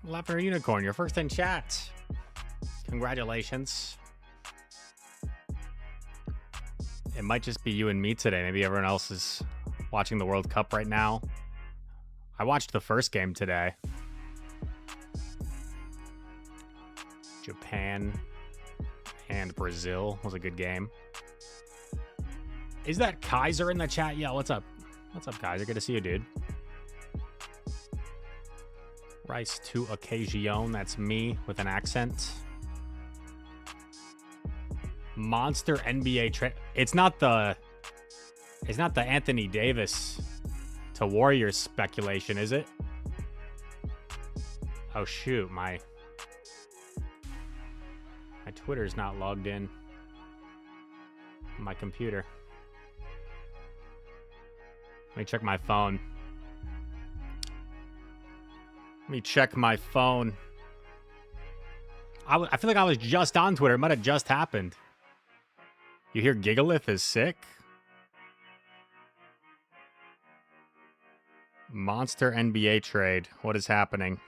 Laughter Unicorn, you're first in chat. Congratulations. It might just be you and me today. Maybe everyone else is watching the World Cup right now. I watched the first game today. Japan and Brazil was a good game. Is that Kaiser in the chat? Yeah, what's up? What's up, Kaiser? Good to see you, dude. Rice to occasion. That's me with an accent. Monster NBA trade. It's not the Anthony Davis to Warriors speculation, is it? Oh shoot, my Twitter's not logged in on my computer. Let me check my phone. Let me check my phone. I feel like I was just on Twitter. It might have just happened. You hear Gigalith is sick? Monster NBA trade. What is happening?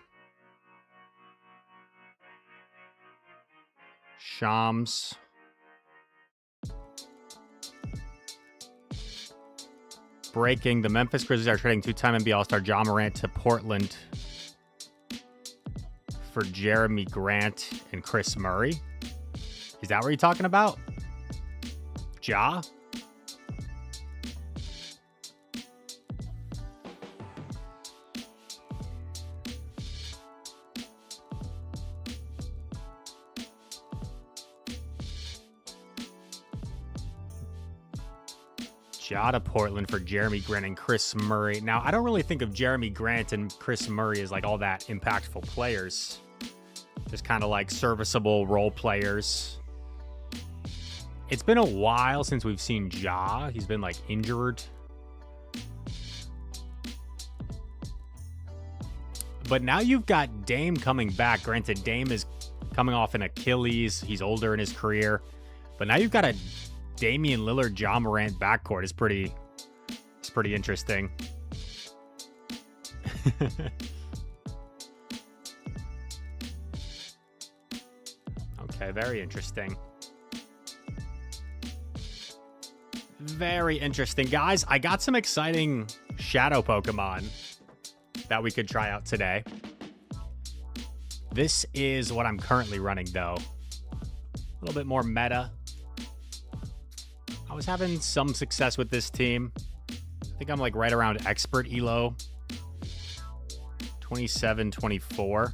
Shams. Breaking. The Memphis Grizzlies are trading two-time NBA All-Star Ja Morant to Portland for Jeremy Grant and Chris Murray. Is that what you're talking about? Ja? Ja to Portland for Jeremy Grant and Chris Murray. Now, I don't really think of Jeremy Grant and Chris Murray as like all that impactful players. Just kind of like serviceable role players. It's been a while since we've seen Ja. He's been like injured. But now you've got Dame coming back. Granted, Dame is coming off an Achilles. He's older in his career. But now you've got a Damian Lillard, Ja Morant backcourt. It's pretty interesting. Okay, very interesting. Very interesting. Guys, I got some exciting shadow Pokemon that we could try out today. This is what I'm currently running, though. A little bit more meta. I was having some success with this team. I think I'm like right around expert elo. 27, 24.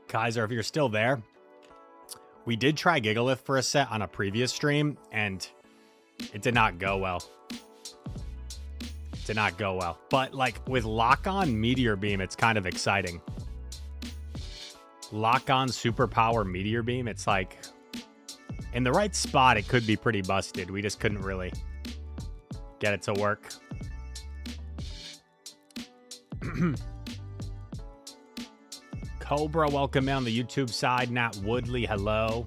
Kaiser, if you're still there, we did try Gigalith for a set on a previous stream, and it did not go well. Did not go well. But like with Lock-On Meteor Beam, it's kind of exciting. Lock-On Superpower Meteor Beam, it's like in the right spot, it could be pretty busted. We just couldn't really get it to work. Cobra, welcome in on the YouTube side. Nat Woodley, hello.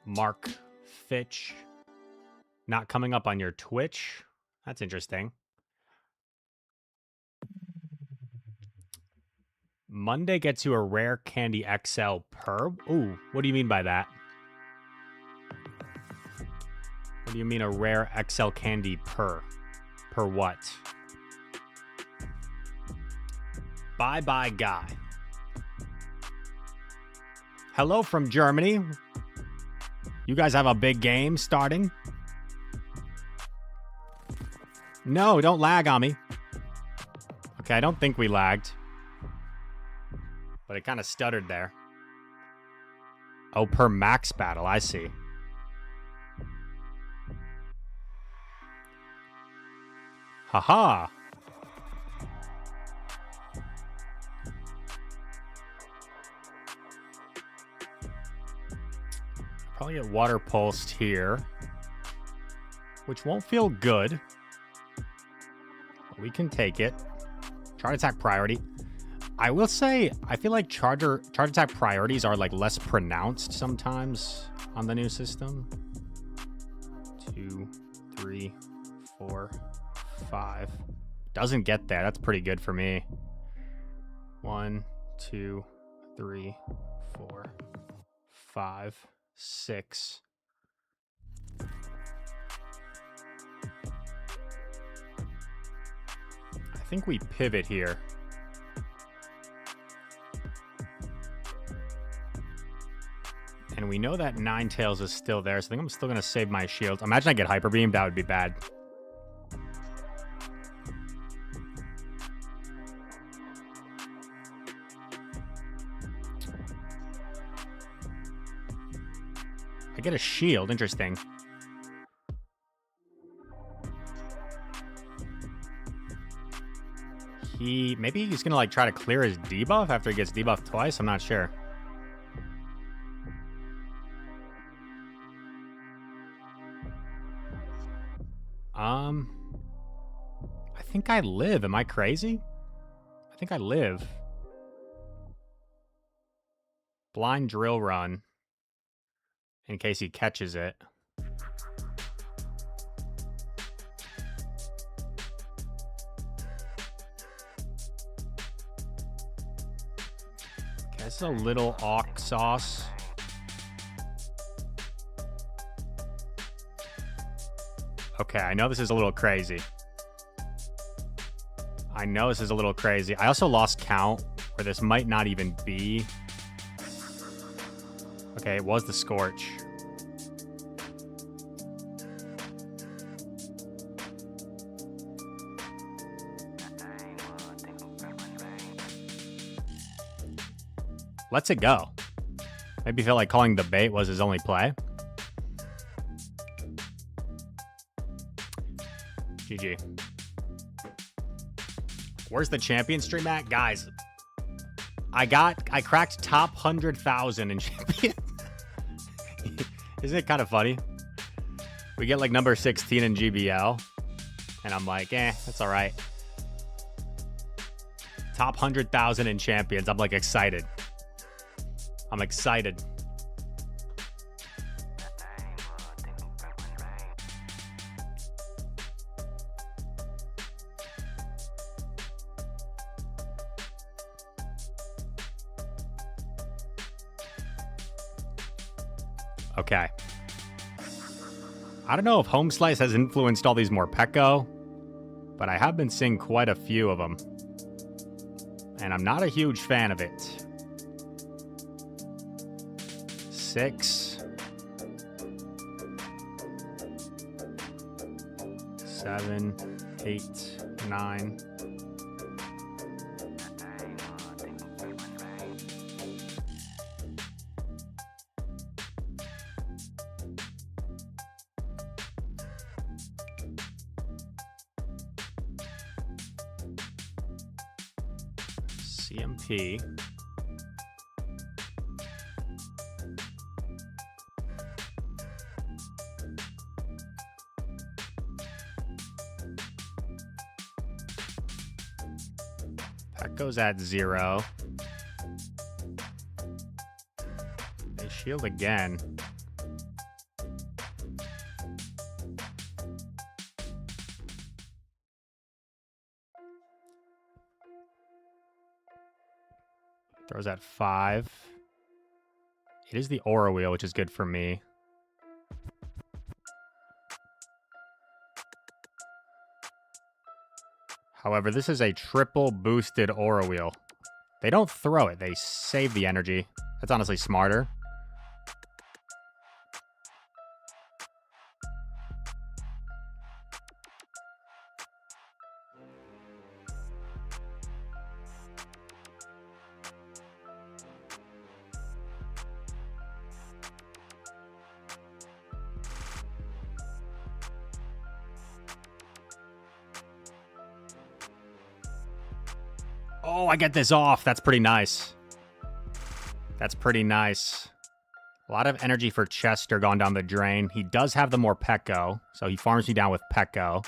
Mark Fitch, not coming up on your Twitch. That's interesting. Monday gets you a rare candy XL per. Ooh, what do you mean by that? What do you mean a rare XL candy per? Per what? Bye-bye, guy. Hello from Germany. You guys have a big game starting? No, don't lag on me. Okay, I don't think we lagged. But it kind of stuttered there. Oh, per max battle, I see. Haha. Probably get water pulsed here, which won't feel good. But we can take it. Chart attack priority. I will say, I feel like charge attack priorities are like less pronounced sometimes on the new system. 2, 3, 4, 5. Doesn't get there. That's pretty good for me. 1, 2, 3, 4, 5, 6. I think we pivot here. And we know that Ninetales is still there, so I think I'm still going to save my shield. Imagine I get Hyper Beam, that would be bad. I get a shield, interesting. Maybe he's going to like try to clear his debuff after he gets debuffed twice, I'm not sure. I think I live. Am I crazy? I think I live. Blind Drill Run. In case he catches it. Okay, this is a little Awk Sauce. Okay, I know this is a little crazy. I also lost count, where this might not even be. Okay, it was the Scorch. Let's it go. Maybe feel like calling the bait was his only play. GG. Where's the champion stream at? Guys, I cracked top 100,000 in champion. Isn't it kind of funny? We get like number 16 in GBL. And I'm like, that's all right. Top 100,000 in champions. I'm like excited. I'm excited. Okay. I don't know if Home Slice has influenced all these Morpeko, but I have been seeing quite a few of them. And I'm not a huge fan of it. 6. 7, 8, 9. CMP. That goes at 0. They shield again. Throws at 5. It is the Aura Wheel, which is good for me. However, this is a triple boosted Aura Wheel. They don't throw it. They save the energy. That's honestly smarter. Oh, I get this off. That's pretty nice. That's pretty nice. A lot of energy for Chester gone down the drain. He does have the Morpeko, so he farms me down with Peko.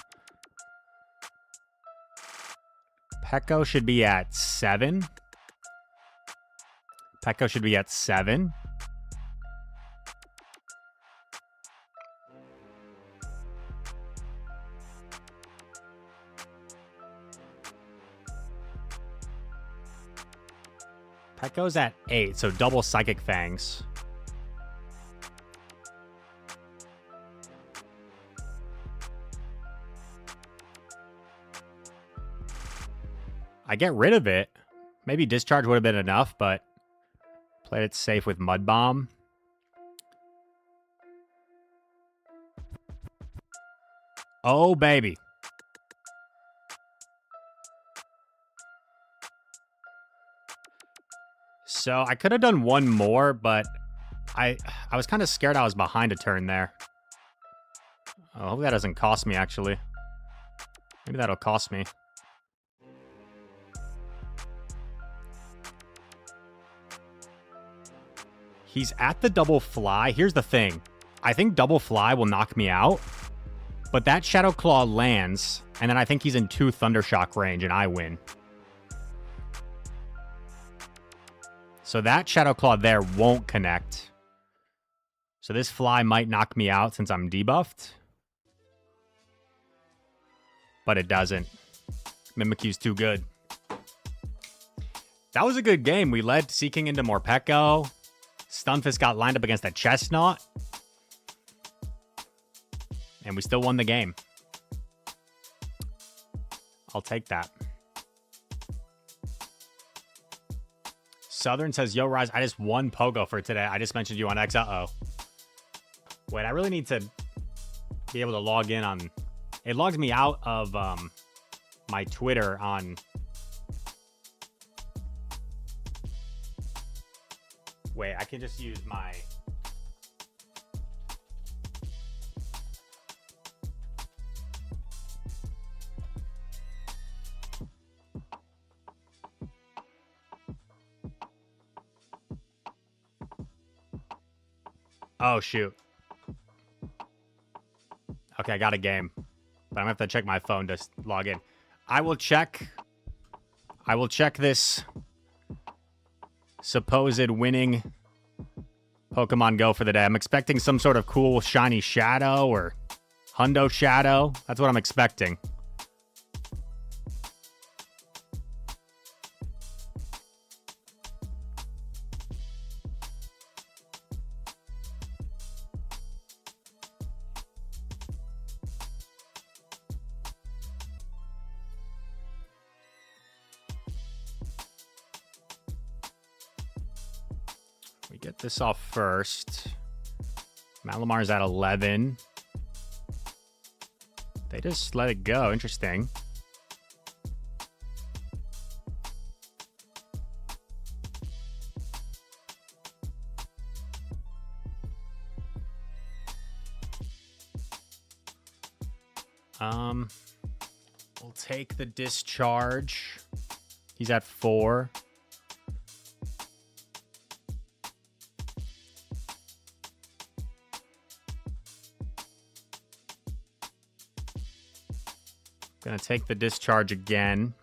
Peko should be at 7. Petco should be at 7. Petco's at 8, so double Psychic Fangs. I get rid of it. Maybe Discharge would have been enough, but played it safe with Mud Bomb. Oh, baby. So I could have done one more, but I was kind of scared I was behind a turn there. I hope that doesn't cost me, actually. Maybe that'll cost me. He's at the double fly. Here's the thing. I think double fly will knock me out, but that Shadow Claw lands, and then I think he's in 2 Thundershock range, and I win. So that Shadow Claw there won't connect. So this fly might knock me out since I'm debuffed. But it doesn't. Mimikyu's too good. That was a good game. We led Seeking into Morpeko. Stunfisk got lined up against a Chestnut. And we still won the game. I'll take that. Southern says, yo, Rise, I just won Pogo for today. I just mentioned you on X. Uh-oh. Wait, I really need to be able to log in on... It logs me out of my Twitter on... Wait, I can just use my... Oh, shoot. Okay, I got a game. But I'm going to have to check my phone to log in. I will check this supposed winning Pokemon Go for the day. I'm expecting some sort of cool shiny Shadow or Hundo Shadow. That's what I'm expecting. We get this off first. Malamar's at 11. They just let it go. Interesting. We'll take the discharge. He's at 4. Gonna take the discharge again.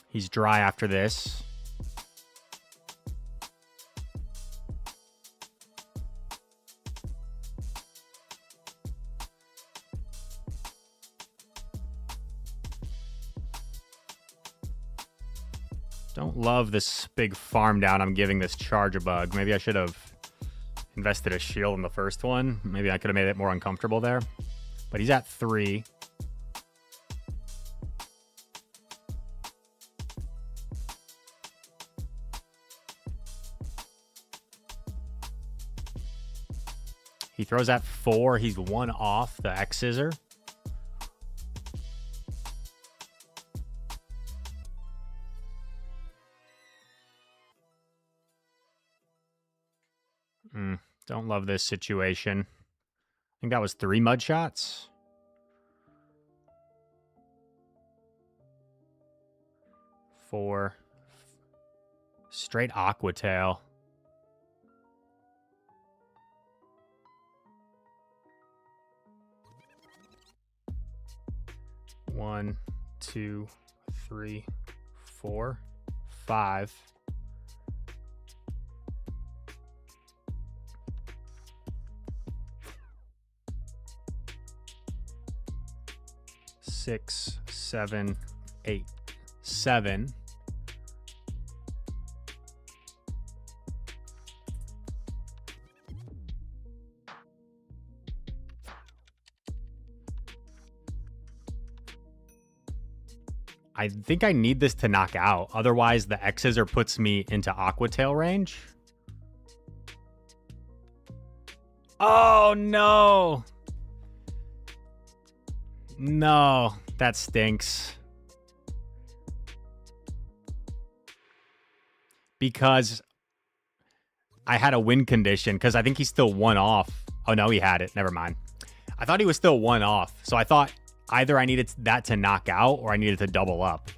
He's dry after this. Don't love this big farm down I'm giving this Charge-a-Bug. Maybe I should have invested a shield in the first one. Maybe I could have made it more uncomfortable there. But he's at 3. He throws at 4. He's 1 off the X-Scissor. Don't love this situation. I think that was 3 mud shots. Four. Straight Aqua Tail. One, 2, 3, 4, 5, 6, 7, 8, 7. I think I need this to knock out. Otherwise, the X-Scissor puts me into Aquatail range. Oh, no. No, that stinks. Because I had a win condition, because I think he's still one off. Oh, no, he had it. Never mind. I thought he was still one off. So I thought either I needed that to knock out or I needed to double up.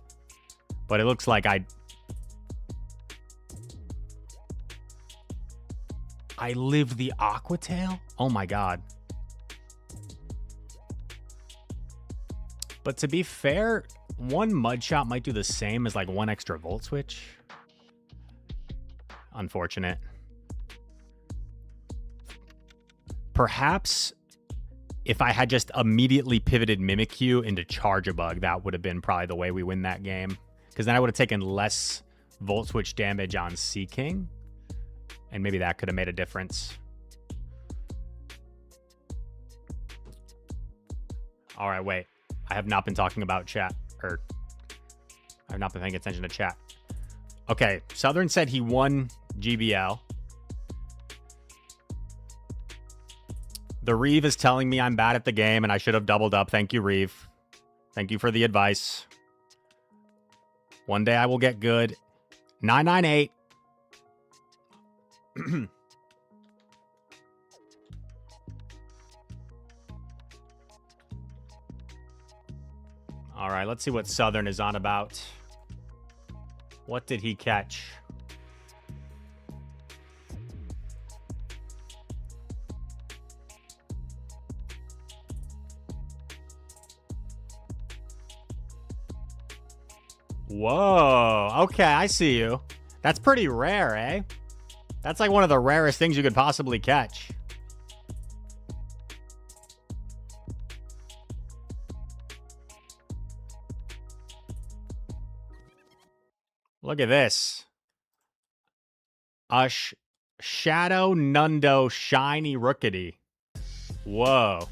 But it looks like I live the Aquatail? Oh my god. But to be fair, one Mud Shot might do the same as like one extra Volt Switch. Unfortunate. Perhaps if I had just immediately pivoted Mimikyu into Charjabug, that would have been probably the way we win that game. Because then I would have taken less Volt Switch damage on Seaking. And maybe that could have made a difference. All right, wait. I have not been talking about chat. Or I have not been paying attention to chat. Okay, Southern said he won GBL. The Reeve is telling me I'm bad at the game and I should have doubled up. Thank you, Reeve. Thank you for the advice. One day I will get good. 998. All right, let's see what Southern is on about. What did he catch? Whoa. Okay, I see you. That's pretty rare, eh? That's like one of the rarest things you could possibly catch. Look at this. Shadow Nundo Shiny Rookity. Whoa.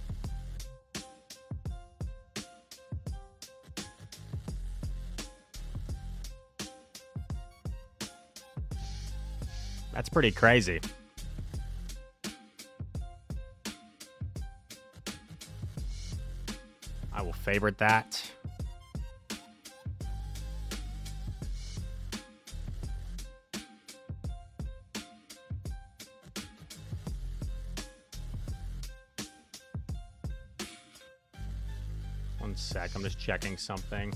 That's pretty crazy. I will favorite that. One sec, I'm just checking something.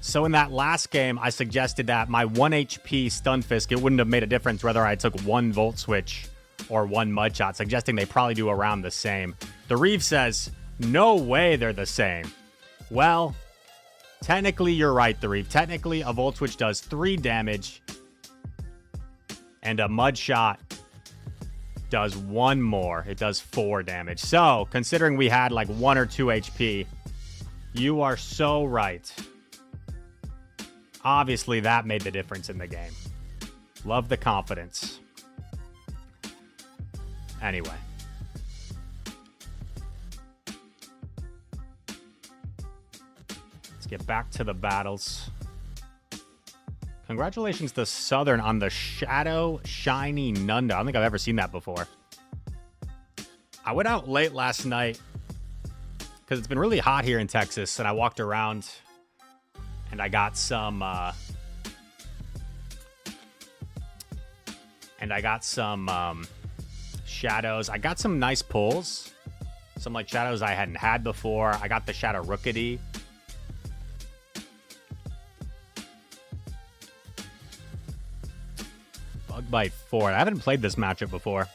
So in that last game, I suggested that my 1 HP Stunfisk, it wouldn't have made a difference whether I took one Volt Switch or one Mud Shot, suggesting they probably do around the same. The Reeve says, no way they're the same. Well, technically you're right, the Reeve. Technically, a Volt Switch does 3 damage, and a Mud Shot does 1 more. It does 4 damage. So, considering we had like 1 or 2 HP, you are so right. Obviously, that made the difference in the game. Love the confidence. Anyway. Let's get back to the battles. Congratulations to Southern on the Shadow Shiny Nundo. I don't think I've ever seen that before. I went out late last night because it's been really hot here in Texas, and I walked around and I got some shadows. I got some nice pulls. Some like shadows I hadn't had before. I got the Shadow Rookity. Bug Bite 4. I haven't played this matchup before.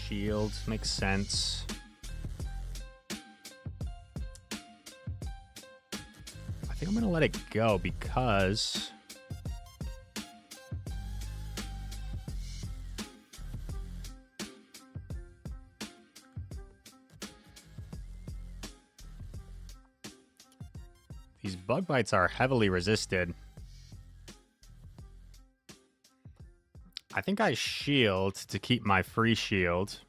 shield. Makes sense. I think I'm going to let it go because... these bug bites are heavily resisted. I think I shield to keep my free shield.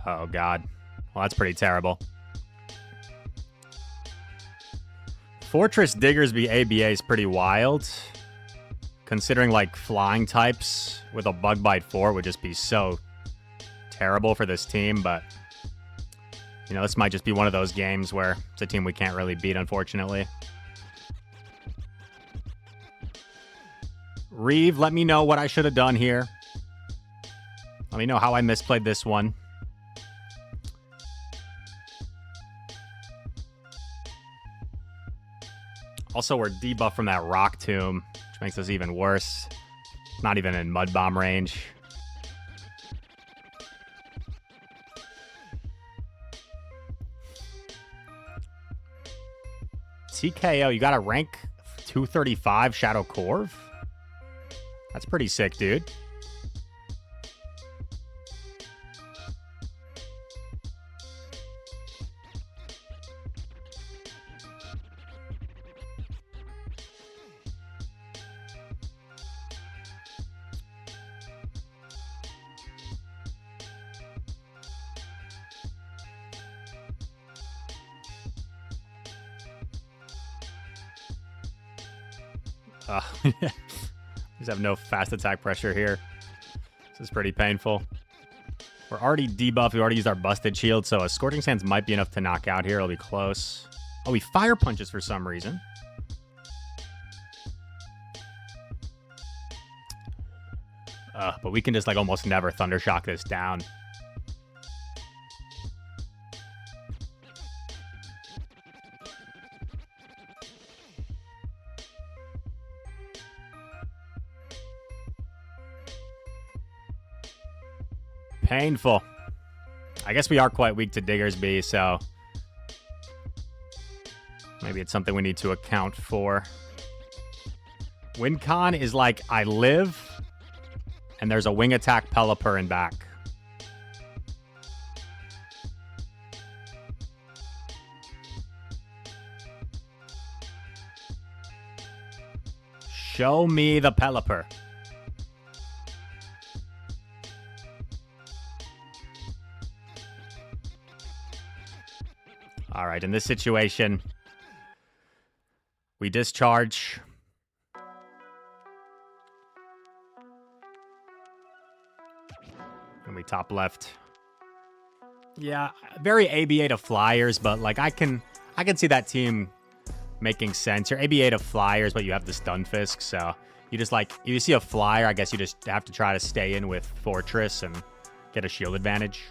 Oh, God. Well, that's pretty terrible. Fortress Diggersby ABA is pretty wild. Considering, like, flying types with a Bug Bite 4 would just be so terrible for this team, but... you know, this might just be one of those games where it's a team we can't really beat, unfortunately. Reeve, let me know what I should have done here. Let me know how I misplayed this one. Also, we're debuffed from that Rock Tomb, which makes us even worse. Not even in Mud Bomb range. TKO, you got a rank 235 Shadow Corv? That's pretty sick, dude. Just have no fast attack pressure here. This is pretty painful. We're already debuffed. We already used our busted shield, so a Scorching Sands might be enough to knock out here. It'll be close. Oh, he fire punches for some reason. But we can just like almost never Thundershock this down. Painful. I guess we are quite weak to Diggersby, so maybe it's something we need to account for. WinCon is like, I live, and there's a wing attack Pelipper in back. Show me the Pelipper. All right, in this situation, we discharge. And we top left. Yeah, very ABA to Flyers, but like I can see that team making sense. You're ABA to Flyers, but you have the Stunfisk, so you just like, if you see a Flyer, I guess you just have to try to stay in with Fortress and get a shield advantage.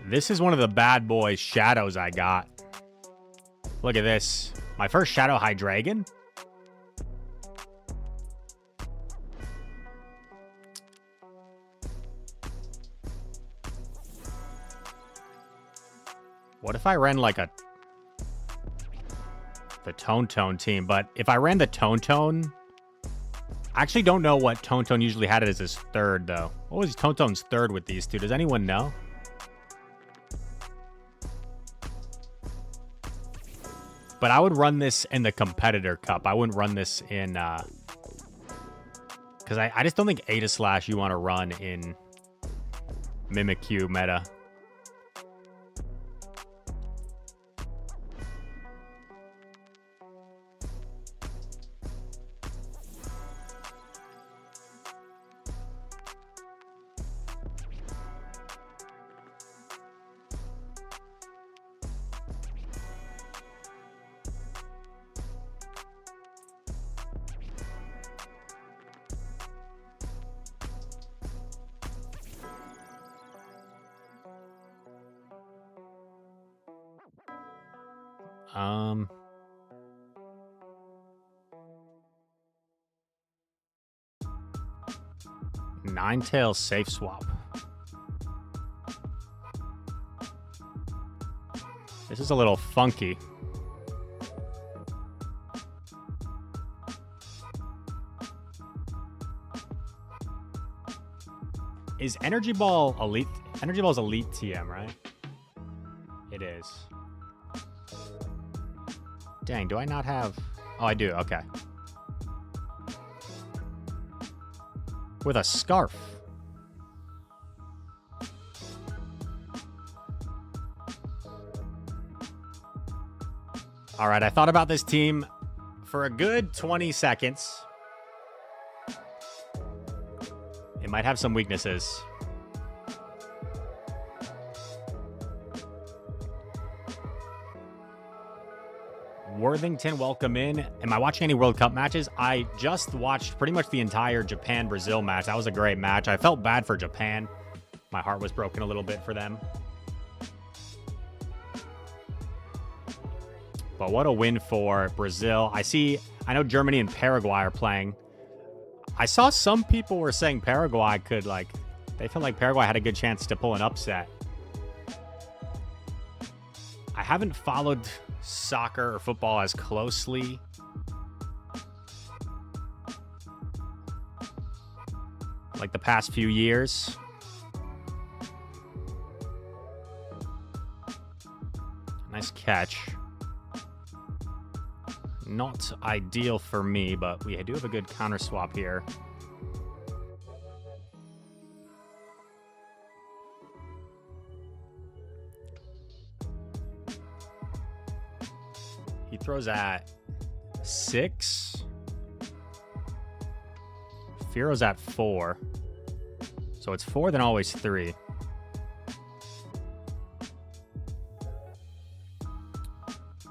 This is one of the bad boy shadows I got. Look at this. My first Shadow Hydreigon. What if I ran like the Tone team? But if I ran the Tone, I actually don't know what Tone usually had it as his third, though. What was Tone's third with these two? Does anyone know? But I would run this in the Competitor Cup. I wouldn't run this in... because I just don't think Aegislash you want to run in Mimikyu meta. Um, Ninetales safe swap. This is a little funky. Is Energy Ball Elite? Energy Ball's Elite TM, right? It is. Dang, do I not have... Oh, I do. Okay. With a scarf. All right, I thought about this team for a good 20 seconds. It might have some weaknesses. Worthington, welcome in. Am I watching any World Cup matches? I just watched pretty much the entire Japan-Brazil match. That was a great match. I felt bad for Japan. My heart was broken a little bit for them. But what a win for Brazil. I know Germany and Paraguay are playing. I saw some people were saying Paraguay could, they felt like Paraguay had a good chance to pull an upset. I haven't followed soccer or football as closely. Like the past few years. Nice catch. Not ideal for me, but we do have a good counter swap here. He throws at 6. Firo's at 4. So it's 4, then always 3.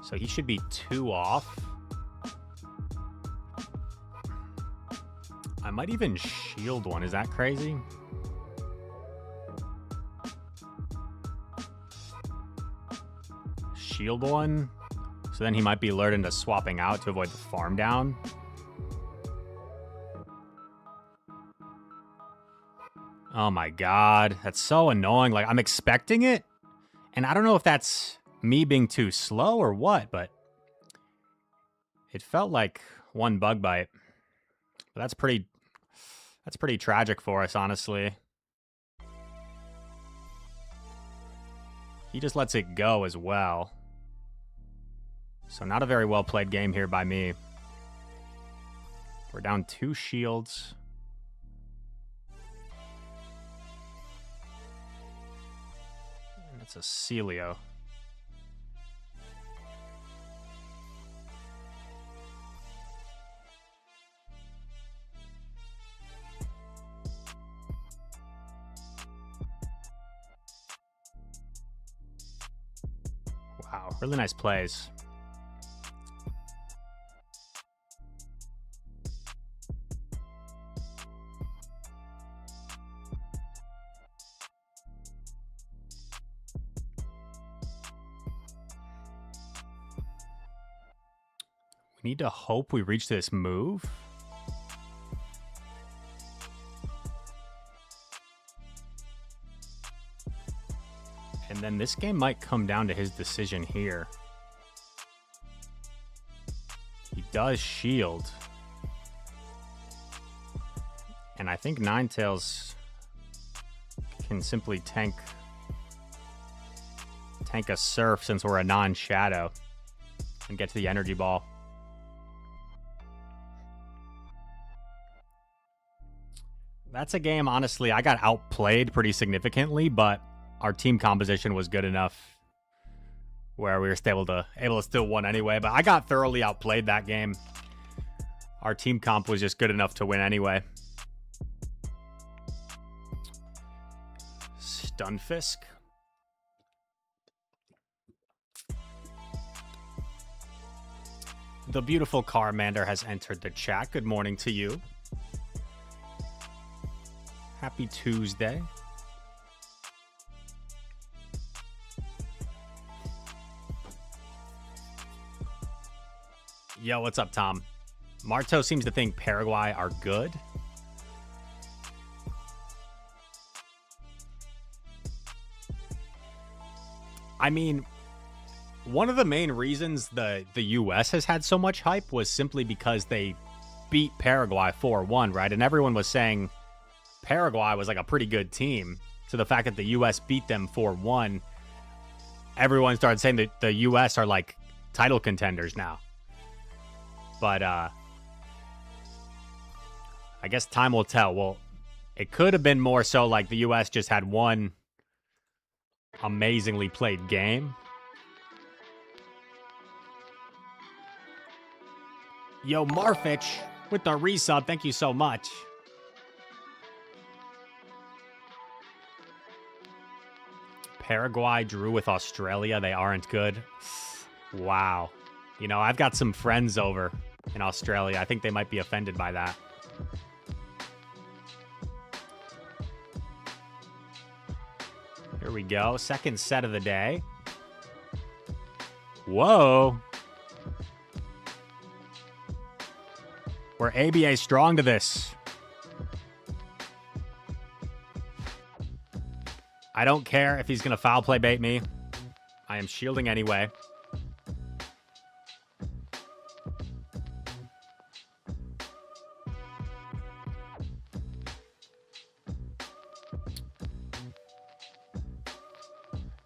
So he should be 2 off. I might even shield one. Is that crazy? Shield one. So then he might be lured into swapping out to avoid the farm down. Oh my god. That's so annoying. Like, I'm expecting it. And I don't know if that's me being too slow or what, but it felt like one bug bite. But that's pretty tragic for us, honestly. He just lets it go as well. So not a very well played game here by me. We're down 2 shields. And that's a Celio. Wow, really nice plays. We need to hope we reach this move. And then this game might come down to his decision here. He does shield. And I think Ninetales can simply tank a Surf since we're a non-shadow and get to the energy ball. That's a game, honestly, I got outplayed pretty significantly, but our team composition was good enough where we were able to still win anyway. But I got thoroughly outplayed that game. Our team comp was just good enough to win anyway. Stunfisk. The beautiful Carmander has entered the chat. Good morning to you. Happy Tuesday. Yo, what's up, Tom? Marto seems to think Paraguay are good. I mean, one of the main reasons the U.S. has had so much hype was simply because they beat Paraguay 4-1, right? And everyone was saying Paraguay was like a pretty good team. So the fact that the U.S. beat them 4-1, everyone started saying that the U.S. are like title contenders now. But I guess time will tell. Well, it could have been more so like the U.S. just had one amazingly played game. Yo, Marfitch with the resub. Thank you so much. Paraguay drew with Australia. They aren't good. Wow. You know, I've got some friends over in Australia. I think they might be offended by that. Here we go. Second set of the day. Whoa. We're ABA strong to this. I don't care if he's going to foul play bait me. I am shielding anyway.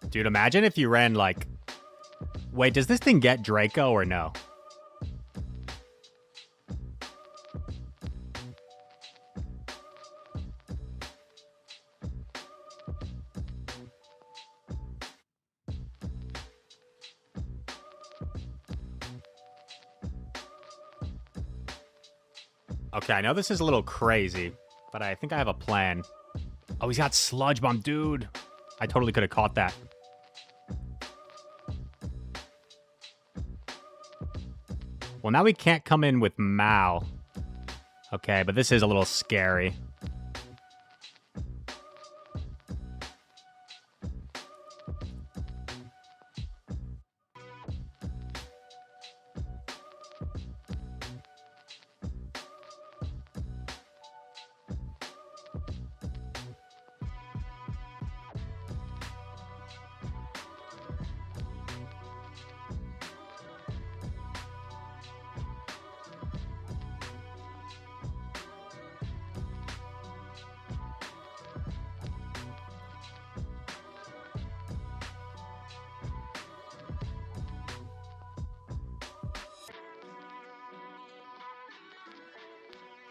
Dude, imagine if you ran like... Wait, does this thing get Draco or no? Okay, I know this is a little crazy, but I think I have a plan. Oh, he's got Sludge Bomb. Dude, I totally could have caught that. Well, now we can't come in with Mao. Okay, but this is a little scary.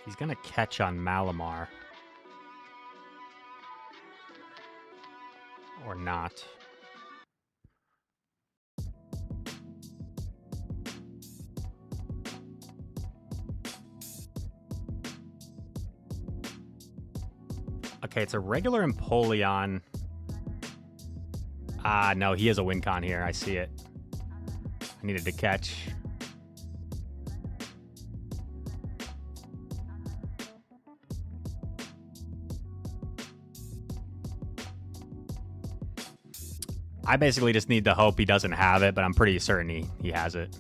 He's going to catch on Malamar. Or not. Okay, it's a regular Empoleon. Ah, no, he has a win con here. I see it. I needed to catch. I basically just need to hope he doesn't have it, but I'm pretty certain he has it.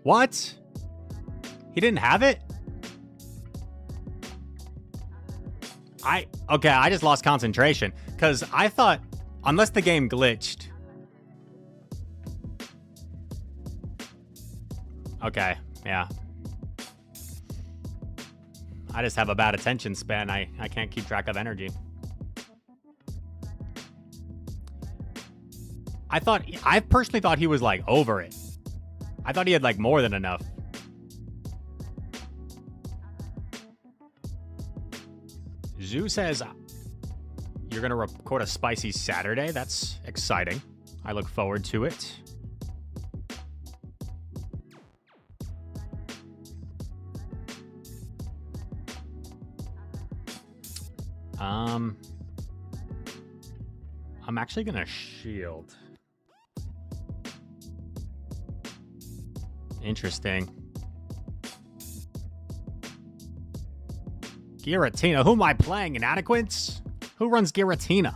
What? He didn't have it? Okay, I just lost concentration because I thought, unless the game glitched. Okay, yeah. I just have a bad attention span. I can't keep track of energy. I personally thought he was like over it. I thought he had like more than enough. Zoo says you're going to record a spicy Saturday. That's exciting. I look forward to it. I'm actually going to shield. Interesting. Giratina. Who am I playing? Inadequates? Who runs Giratina?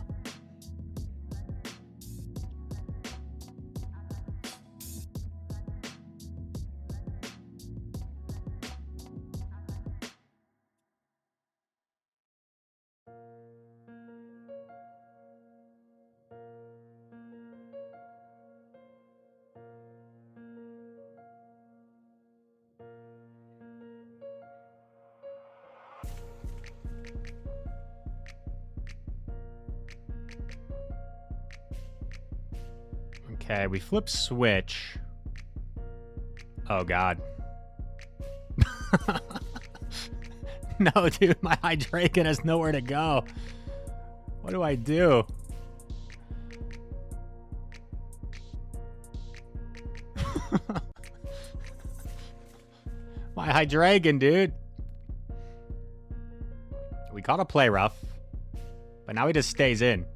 Okay, we flip switch. Oh, God. No, dude, my Hydreigon has nowhere to go. What do I do? My Hydreigon, dude. We caught a play rough, but now he just stays in.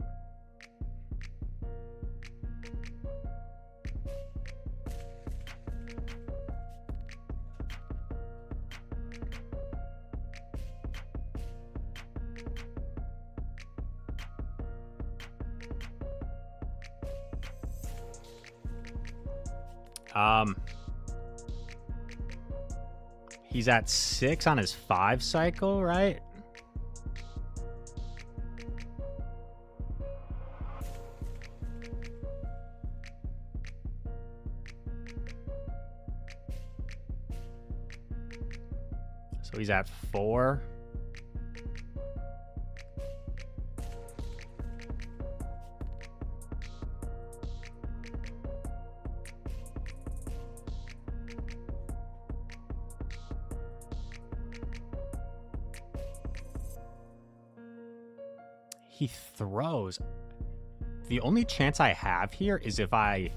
He's at 6 on his 5 cycle, right? So he's at 4. He throws. The only chance I have here is if I...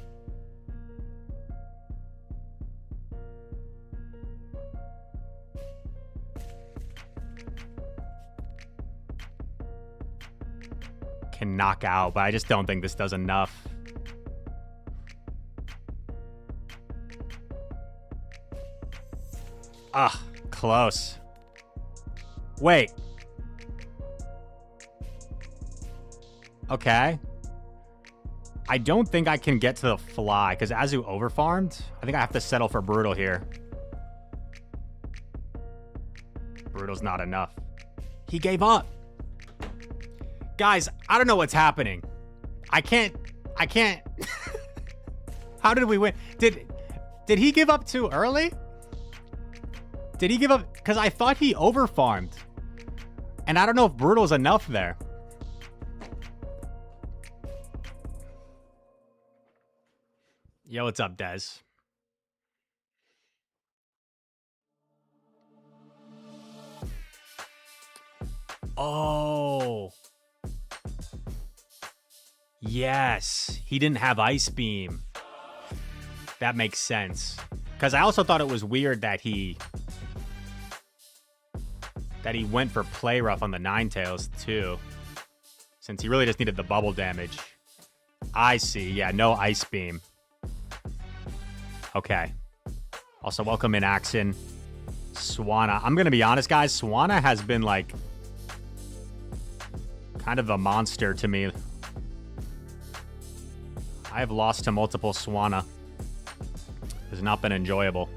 can knock out, but I just don't think this does enough. Ah, close. Wait. Okay. I don't think I can get to the fly, because Azu overfarmed. I think I have to settle for Brutal here. Brutal's not enough. He gave up. Guys, I don't know what's happening. I can't. How did we win? Did he give up too early? Did he give up? Because I thought he overfarmed. And I don't know if Brutal's enough there. Yo, what's up, Dez? Oh. Yes. He didn't have Ice Beam. That makes sense. Because I also thought it was weird that he went for Play Rough on the Ninetales, too. Since he really just needed the bubble damage. I see. Yeah, no Ice Beam. Okay. Also, welcome in, Axon. Swanna. I'm going to be honest, guys. Swanna has been, like, kind of a monster to me. I have lost to multiple Swanna. Has not been enjoyable.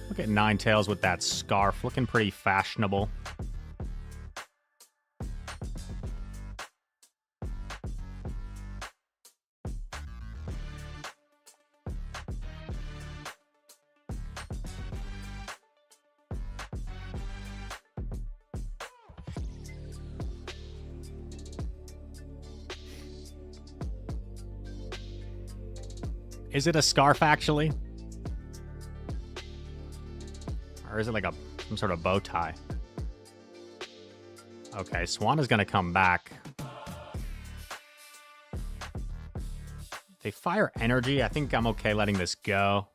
Look at Ninetales with that scarf. Looking pretty fashionable. Is it a scarf, actually? Or is it like some sort of bow tie? Okay, Swan is going to come back. They fire energy. I think I'm okay letting this go.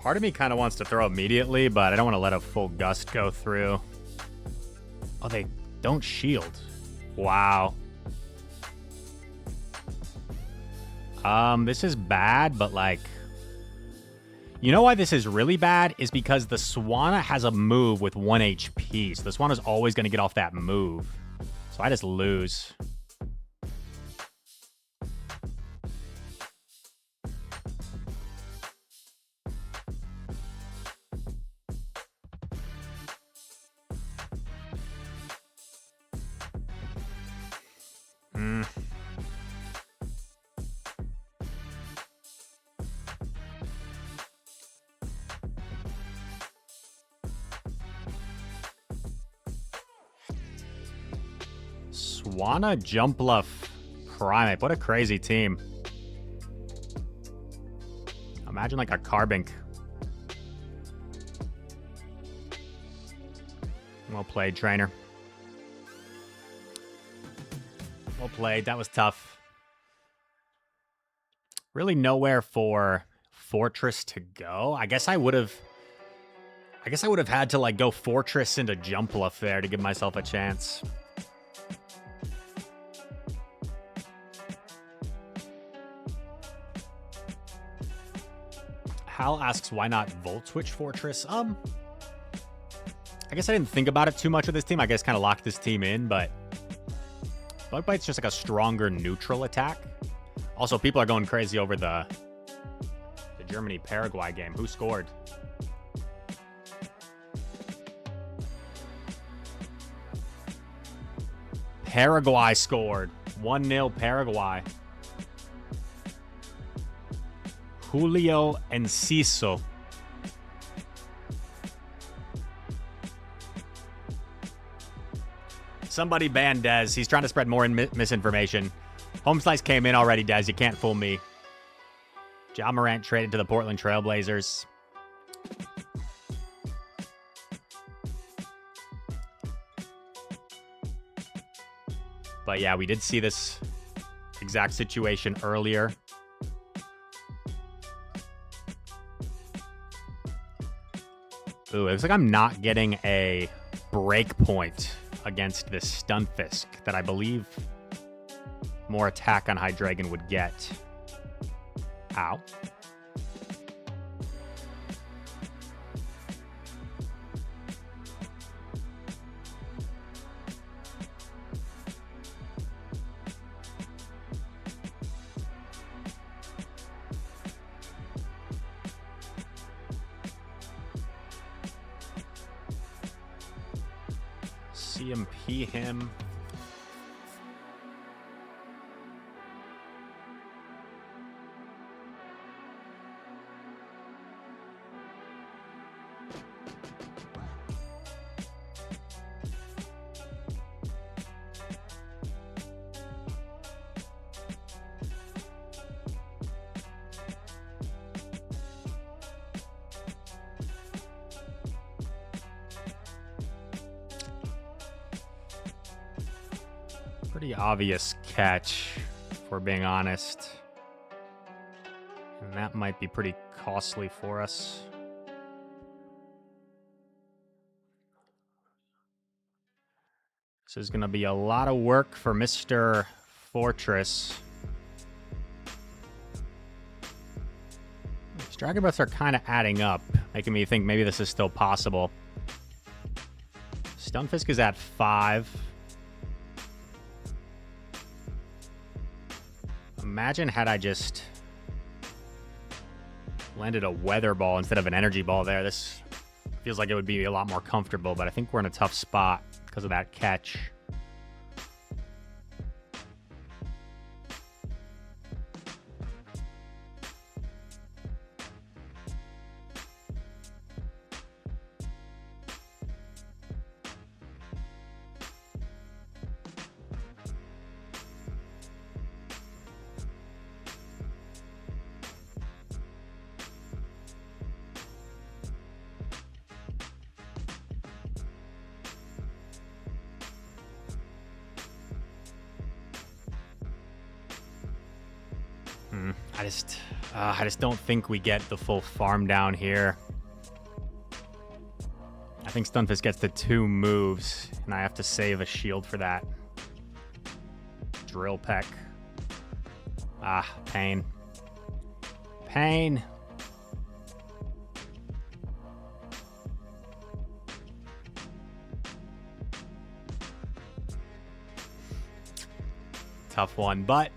Part of me kind of wants to throw immediately, but I don't want to let a full gust go through. Oh, they don't shield. Wow. This is bad, but like... You know why this is really bad? Is because the Swanna has a move with 1 HP. So the Swanna's always going to get off that move. So I just lose. Swanna, Jumpluff, Primeape. What a crazy team. Imagine like a Carbink. Well played, trainer. Well played. That was tough. Really nowhere for Fortress to go. I guess I would have had to like go Fortress into Jumpluff there to give myself a chance. Hal asks, why not Volt Switch Fortress? I guess I didn't think about it too much with this team. I guess kind of locked this team in, but Bug Bite's just like a stronger neutral attack. Also, people are going crazy over the Germany-Paraguay game. Who scored? Paraguay scored. 1-0 Paraguay. Julio Enciso. Somebody ban Dez. He's trying to spread more misinformation. Home Slice came in already, Dez. You can't fool me. Ja Morant traded to the Portland Trailblazers. But yeah, we did see this exact situation earlier. Ooh, it looks like I'm not getting a break point against this Stunfisk that I believe more attack on Hydreigon would get. Ow. CMP him. Pretty obvious catch, if we're being honest. And that might be pretty costly for us. This is going to be a lot of work for Mr. Fortress. These Dragon Breaths are kind of adding up, making me think maybe this is still possible. Stunfisk is at 5. Imagine had I just landed a Weather Ball instead of an Energy Ball there. This feels like it would be a lot more comfortable, but I think we're in a tough spot because of that catch. I just don't think we get the full farm down here. I think Stunfisk gets the 2 moves, and I have to save a shield for that. Drill Peck. Pain. Pain. Tough one, but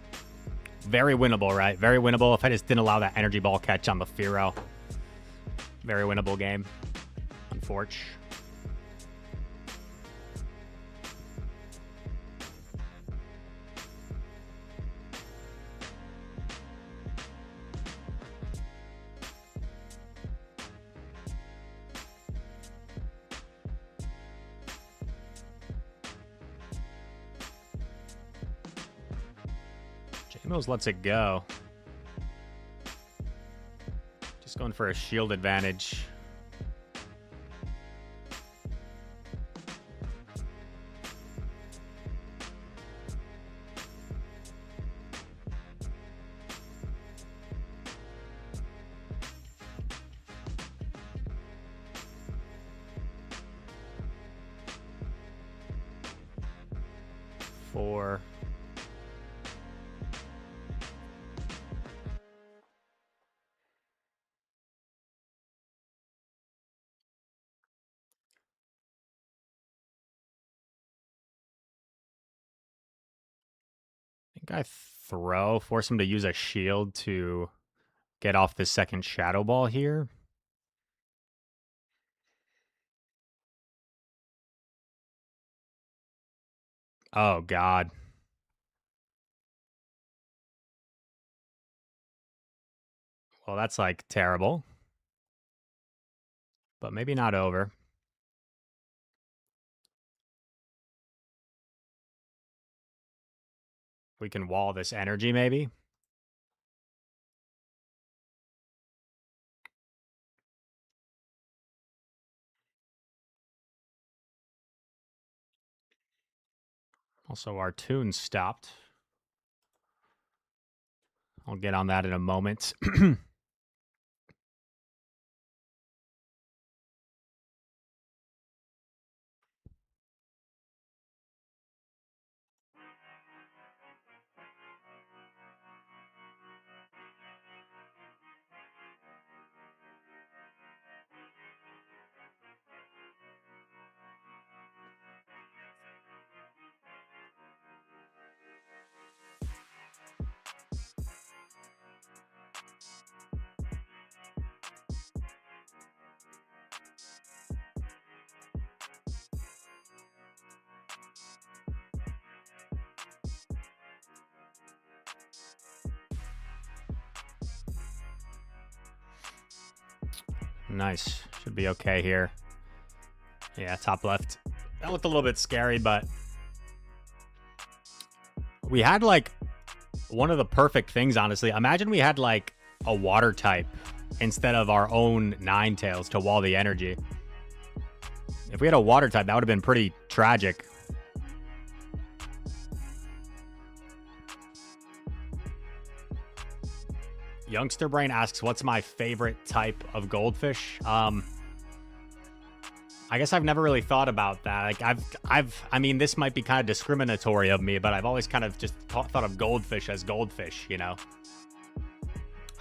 very winnable, right? Very winnable. If I just didn't allow that energy ball catch on the Fearow. Very winnable game. Unfortunate. J-Mills lets it go. Just going for a shield advantage. Four. I think I force him to use a shield to get off the second Shadow Ball here. Oh, God. Well, that's like terrible. But maybe not over. We can wall this energy, maybe. Also, our tune stopped. I'll get on that in a moment. Nice. Should be okay here. Yeah, top left. That looked a little bit scary, but we had like one of the perfect things, honestly. Imagine we had like a water type instead of our own Ninetales to wall the energy. If we had a water type, that would have been pretty tragic. Youngster Brain asks, what's my favorite type of goldfish? I guess I've never really thought about that. Like I mean, this might be kind of discriminatory of me, but I've always kind of just thought of goldfish as goldfish, you know?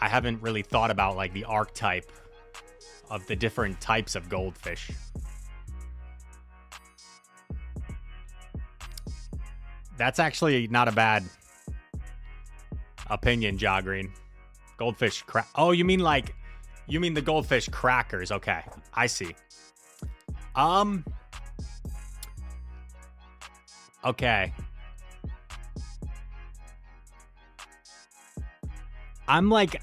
I haven't really thought about like the archetype of the different types of goldfish. That's actually not a bad opinion, Jaw Green. Goldfish oh, you mean the goldfish crackers. Okay, I see. Okay. I'm like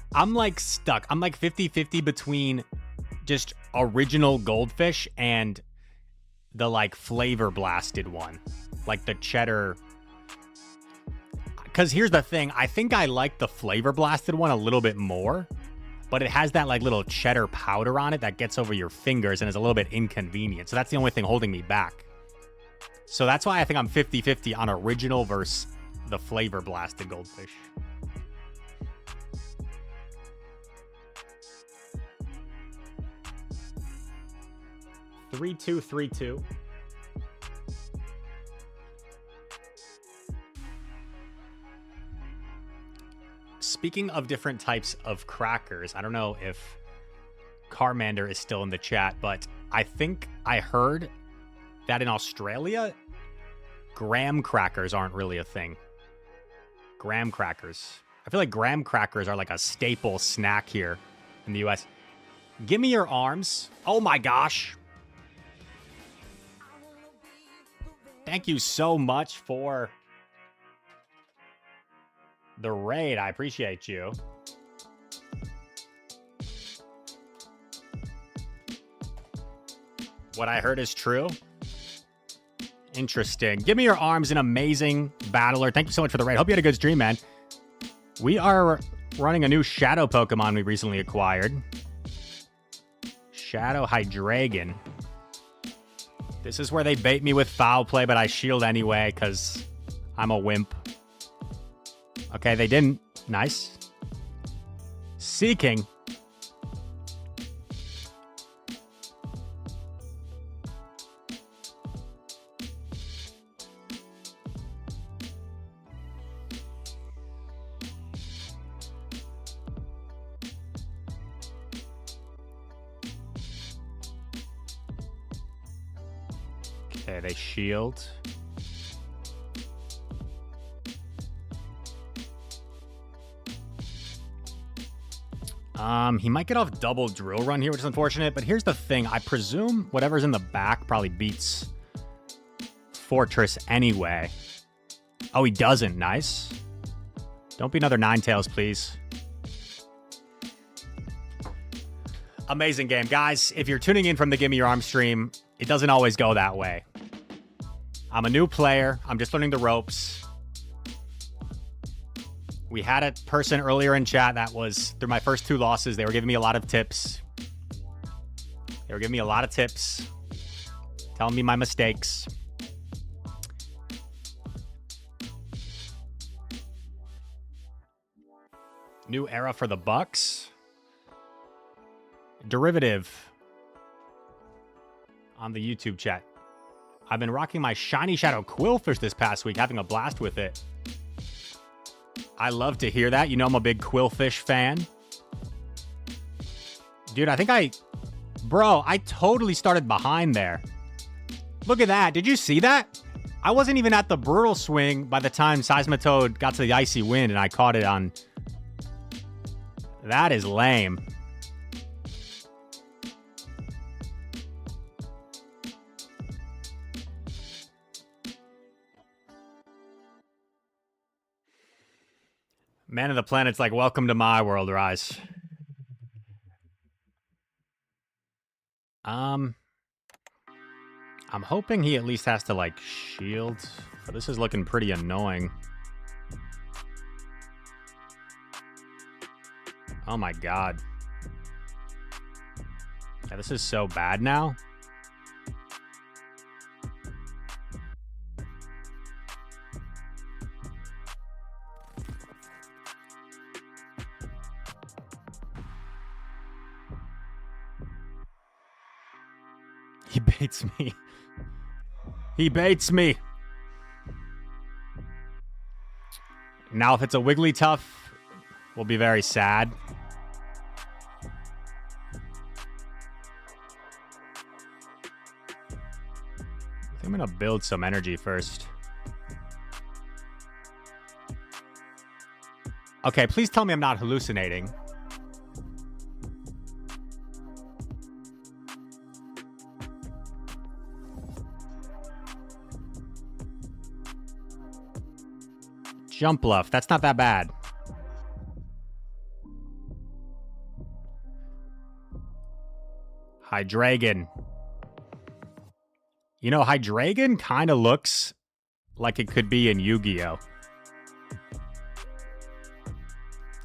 stuck. I'm like 50-50 between just original goldfish and the like flavor blasted one. Like the cheddar. Because here's the thing, I think I like the flavor blasted one a little bit more, but it has that like little cheddar powder on it that gets over your fingers and is a little bit inconvenient. So that's the only thing holding me back. So that's why I think I'm 50-50 on original versus the flavor blasted goldfish. 3232. Speaking of different types of crackers, I don't know if Carmander is still in the chat, but I think I heard that in Australia, graham crackers aren't really a thing. Graham crackers. I feel like graham crackers are like a staple snack here in the US. Give me your arms. Oh my gosh. Thank you so much for the raid. I appreciate you. What I heard is true. Interesting. Give me your arms, an amazing battler. Thank you so much for the raid. Hope you had a good stream, man. We are running a new shadow Pokemon we recently acquired. Shadow Hydreigon. This is where they bait me with foul play, but I shield anyway because I'm a wimp. Okay, they didn't. Nice. Seeking. Okay, they shield. He might get off double drill run here, which is unfortunate, but here's the thing. I presume whatever's in the back probably beats Fortress anyway. Oh, he doesn't. Nice. Don't be another Ninetales, please. Amazing game. Guys, if you're tuning in from the Gimme Your Arm stream, it doesn't always go that way. I'm a new player. I'm just learning the ropes. We had a person earlier in chat that was, through my first 2 losses, they were giving me a lot of tips. Telling me my mistakes. New era for the Bucks. Derivative on the YouTube chat. I've been rocking my Shiny Shadow Quillfish this past week, having a blast with it. I love to hear that. You know I'm a big Quillfish fan. Dude, Bro, I totally started behind there. Look at that. Did you see that? I wasn't even at the Brutal Swing by the time Seismitoad got to the Icy Wind and I caught it on... That is lame. Man of the Planet's like, welcome to my world, Rise. I'm hoping he at least has to, like, shield. But this is looking pretty annoying. Oh my god. Yeah, this is so bad now. He baits me. He baits me. Now, if it's a Wigglytuff, we'll be very sad. I think I'm going to build some energy first. Okay, please tell me I'm not hallucinating. Jump Bluff. That's not that bad. Hydreigon. You know, Hydreigon kind of looks like it could be in Yu-Gi-Oh!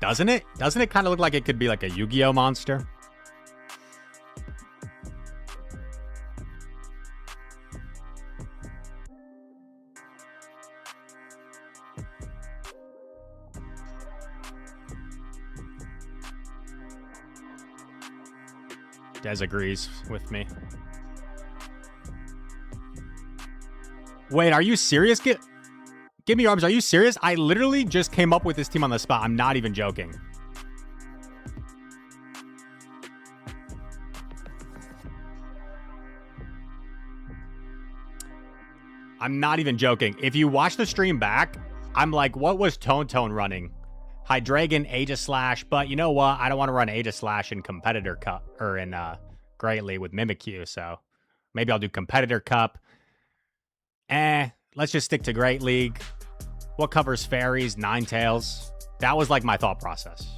Doesn't it? Doesn't it kind of look like it could be like a Yu-Gi-Oh! Monster? Des agrees with me. Wait, are you serious? Give me your arms. Are you serious? I literally just came up with this team on the spot. I'm not even joking. I'm not even joking. If you watch the stream back, I'm like, what was Tone running? Hydreigon, Aegislash, but you know what? I don't want to run Aegislash in Competitor Cup or in Great League with Mimikyu, so maybe I'll do Competitor Cup. Let's just stick to Great League. What covers fairies? Ninetales. That was like my thought process.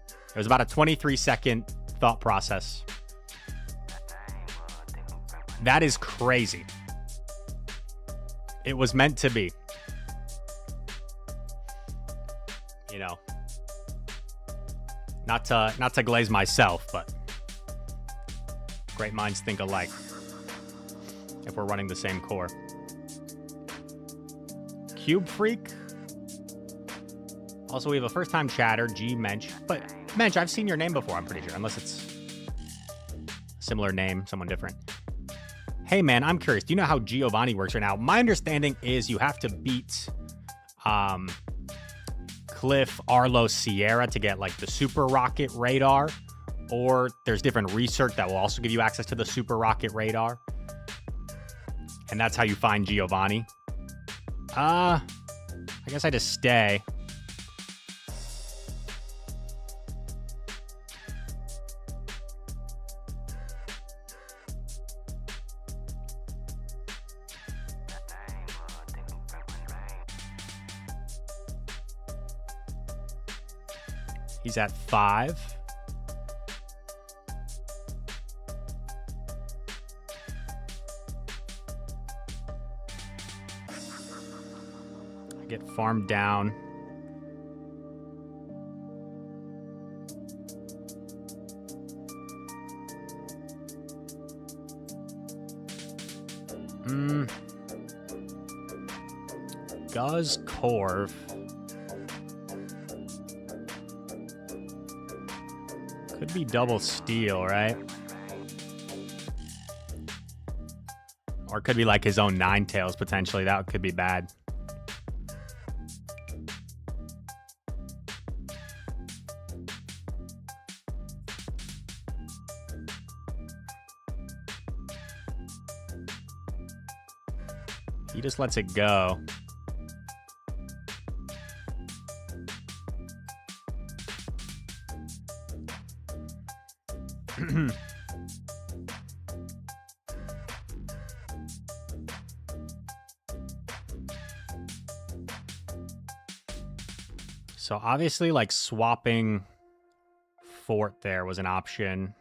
It was about a 23-second thought process. That is crazy. It was meant to be. You know, not to glaze myself, but great minds think alike if we're running the same core. Cube Freak. Also, we have a first-time chatter, G Mensch. But Mensch, I've seen your name before, I'm pretty sure, unless it's a similar name, someone different. Hey man, I'm curious. Do you know how Giovanni works right now? My understanding is you have to beat Cliff, Arlo, Sierra to get like the Super Rocket Radar, or there's different research that will also give you access to the Super Rocket Radar, and that's how you find Giovanni. I guess I just stay. He's at 5. I get farmed down. Guz Corv. Could be double steal, right? Or it could be like his own Ninetales, potentially. That could be bad. He just lets it go. So obviously, like, swapping Fort there was an option,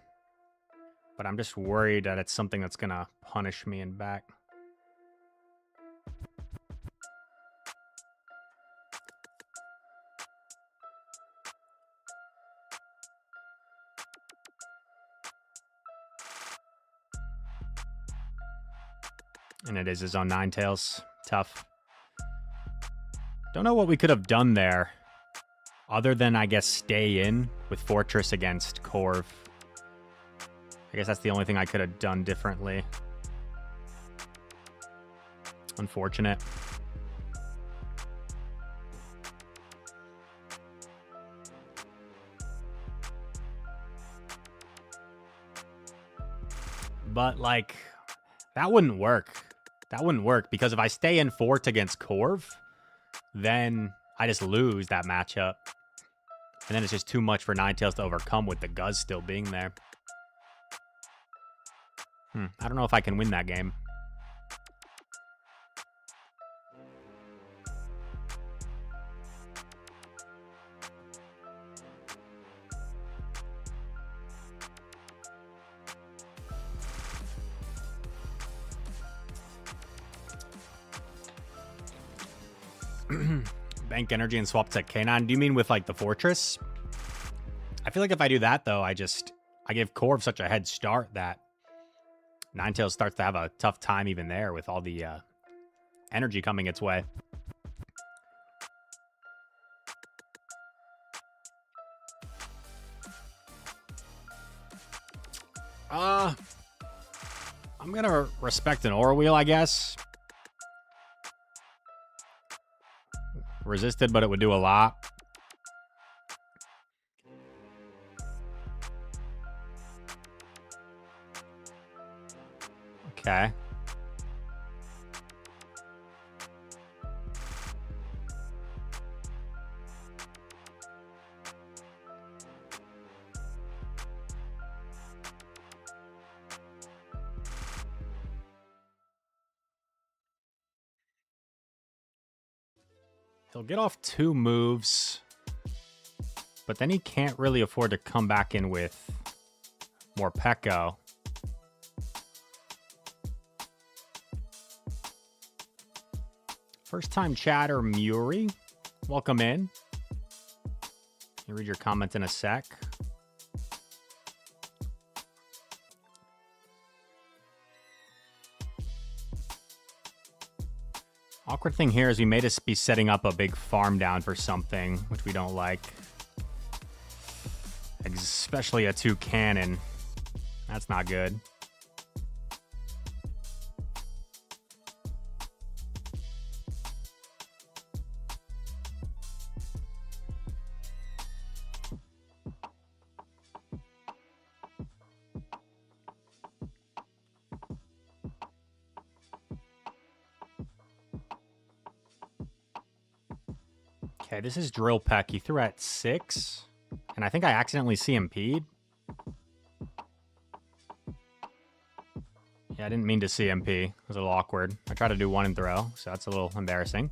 but I'm just worried that it's something that's gonna punish me in back. And it is his own Ninetales. Tough. Don't know what we could have done there. Other than, I guess, stay in with Fortress against Corv. I guess that's the only thing I could have done differently. Unfortunate. But, like, that wouldn't work. That wouldn't work, because if I stay in Fort against Corv, then I just lose that matchup. And then it's just too much for Ninetales to overcome with the Guz still being there. I don't know if I can win that game. Bank energy and swap to K9. Do you mean with like the Fortress? I feel like if I do that though, I give Corv such a head start that Ninetales starts to have a tough time even there with all the energy coming its way. I'm gonna respect an Aura Wheel, I guess. Resisted, but it would do a lot. Okay. He'll get off 2 moves, but then he can't really afford to come back in with more Pekko. First time chatter, Muri. Welcome in. I'll read your comment in a sec. Awkward thing here is we may just be setting up a big farm down for something, which we don't like. Especially a 2 cannon. That's not good. Okay, this is Drill Peck. He threw at 6, and I think I accidentally CMP'd. Yeah, I didn't mean to CMP. It was a little awkward. I tried to do 1 and throw, so that's a little embarrassing.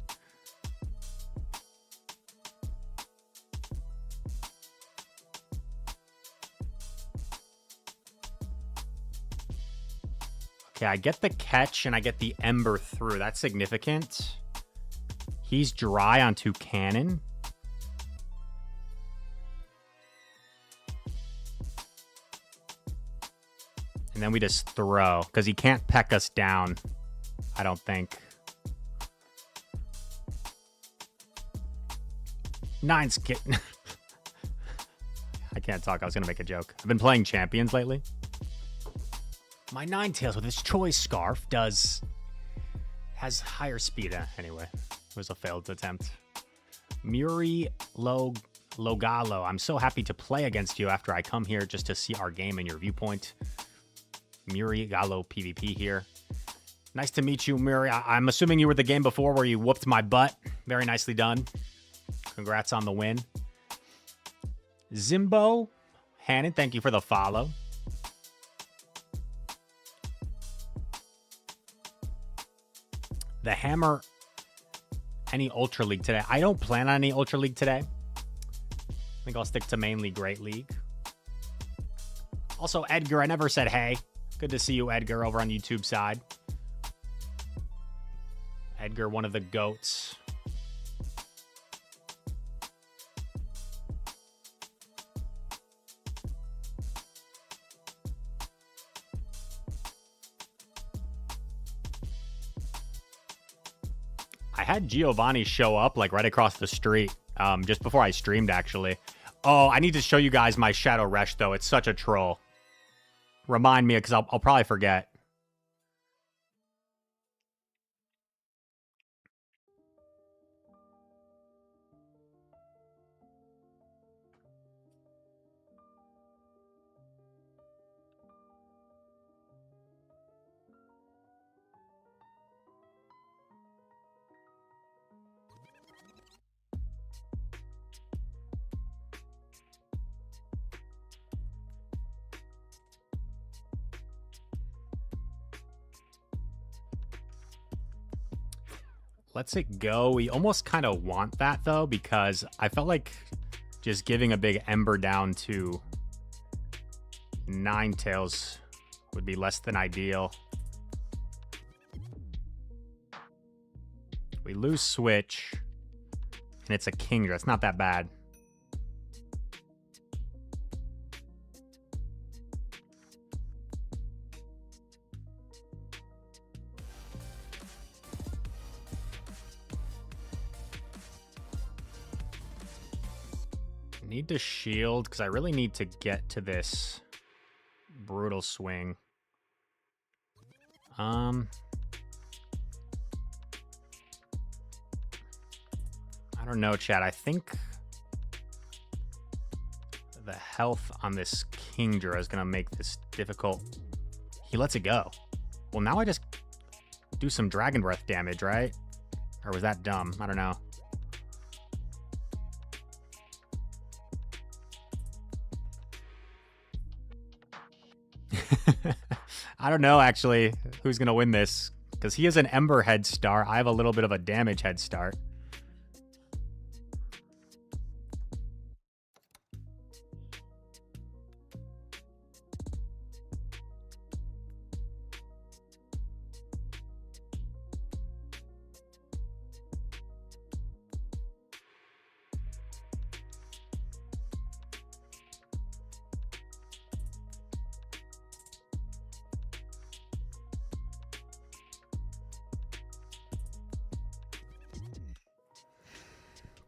Okay, I get the catch, and I get the Ember through. That's significant. He's dry on 2 cannon. And then we just throw, because he can't peck us down, I don't think. 9's kit. I can't talk. I was going to make a joke. I've been playing Champions lately. My Ninetales with his choice scarf has higher speed. Anyway, it was a failed attempt. Muri Logalo. I'm so happy to play against you after I come here just to see our game and your viewpoint. Muri Gallo PvP here. Nice to meet you, Muri. I'm assuming you were the game before where you whooped my butt. Very nicely done. Congrats on the win. Zimbo Hannon, thank you for the follow. The Hammer, any Ultra League today? I don't plan on any Ultra League today. I think I'll stick to mainly Great League. Also, Edgar, I never said hey. Good to see you, Edgar, over on YouTube side. Edgar, one of the GOATs. I had Giovanni show up like right across the street just before I streamed, actually. Oh, I need to show you guys my Shadow Resh, though. It's such a troll. Remind me, because I'll probably forget. Let's it go. We almost kind of want that, though, because I felt like just giving a big Ember down to Ninetales would be less than ideal. We lose Switch, and it's a Kingdra. It's not that bad. Need to shield because I really need to get to this brutal swing. I don't know, Chad. I think the health on this Kingdra is going to make this difficult. He lets it go. Well, now I just do some Dragon Breath damage, right? Or was that dumb? I don't know. I don't know, actually, who's going to win this. Because he has an Ember head start. I have a little bit of a damage head start.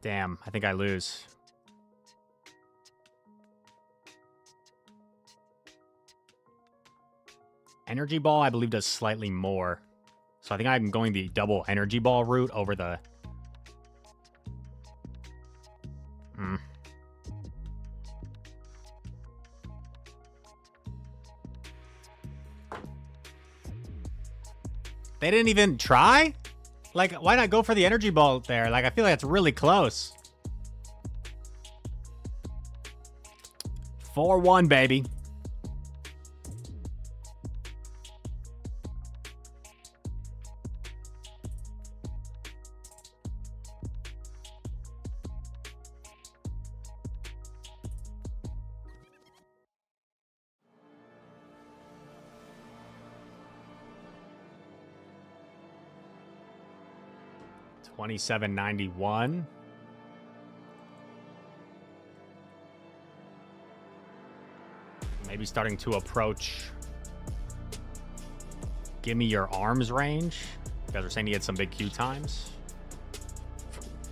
Damn, I think I lose. Energy Ball, I believe, does slightly more. So I think I'm going the double Energy Ball route over the... They didn't even try? Like, why not go for the Energy Ball there? Like, I feel like it's really close. 4-1, baby. $27.91. Maybe starting to approach. Give me your arms range. You guys are saying he had some big Q times.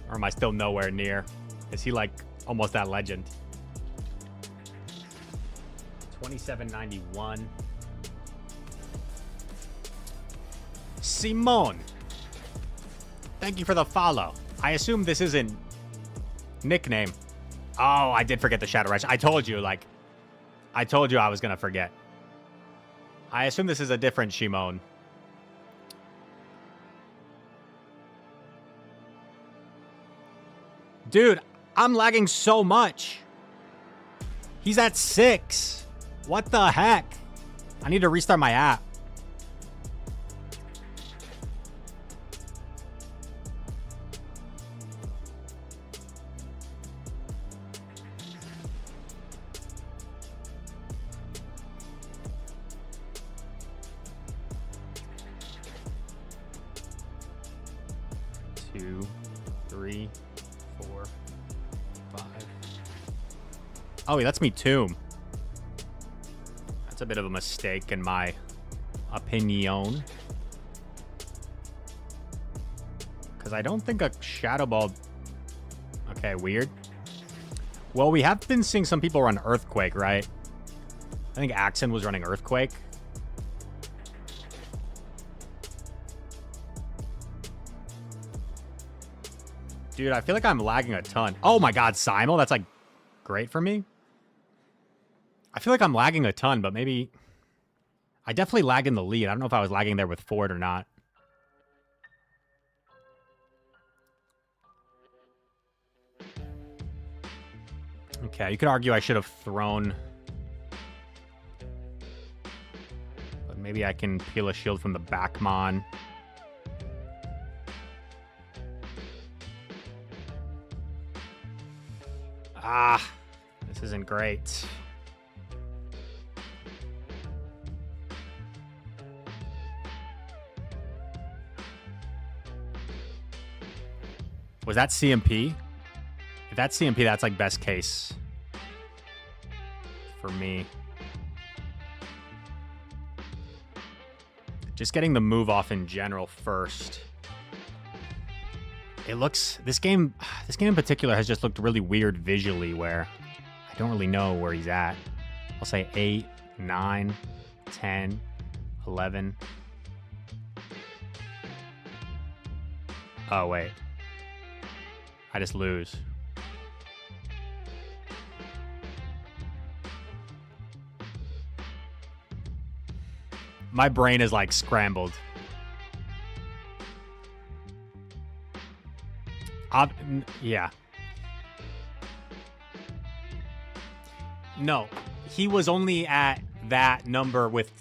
Or am I still nowhere near? Is he like almost that legend? $27.91. Simone. Thank you for the follow. I assume this isn't nickname. Oh, I did forget the Shadow Rush. I told you, like, I told you I was going to forget. I assume this is a different Shimon. Dude, I'm lagging so much. He's at 6. What the heck? I need to restart my app. Oh, he lets me tomb. That's a bit of a mistake in my opinion. Because I don't think a Shadow Ball... Okay, weird. Well, we have been seeing some people run Earthquake, right? I think Axon was running Earthquake. Dude, I feel like I'm lagging a ton. Oh my god, Simul, that's like great for me. I feel like I'm lagging a ton, but maybe... I definitely lag in the lead. I don't know if I was lagging there with Ford or not. Okay, you could argue I should have thrown... But maybe I can peel a shield from the Backmon. Ah, this isn't great. Was that CMP? If that's CMP, that's like best case for me. Just getting the move off in general first. It looks... This game in particular has just looked really weird visually where I don't really know where he's at. I'll say 8, 9, 10, 11. Oh, wait. I just lose. My brain is like scrambled. Yeah. No, he was only at that number with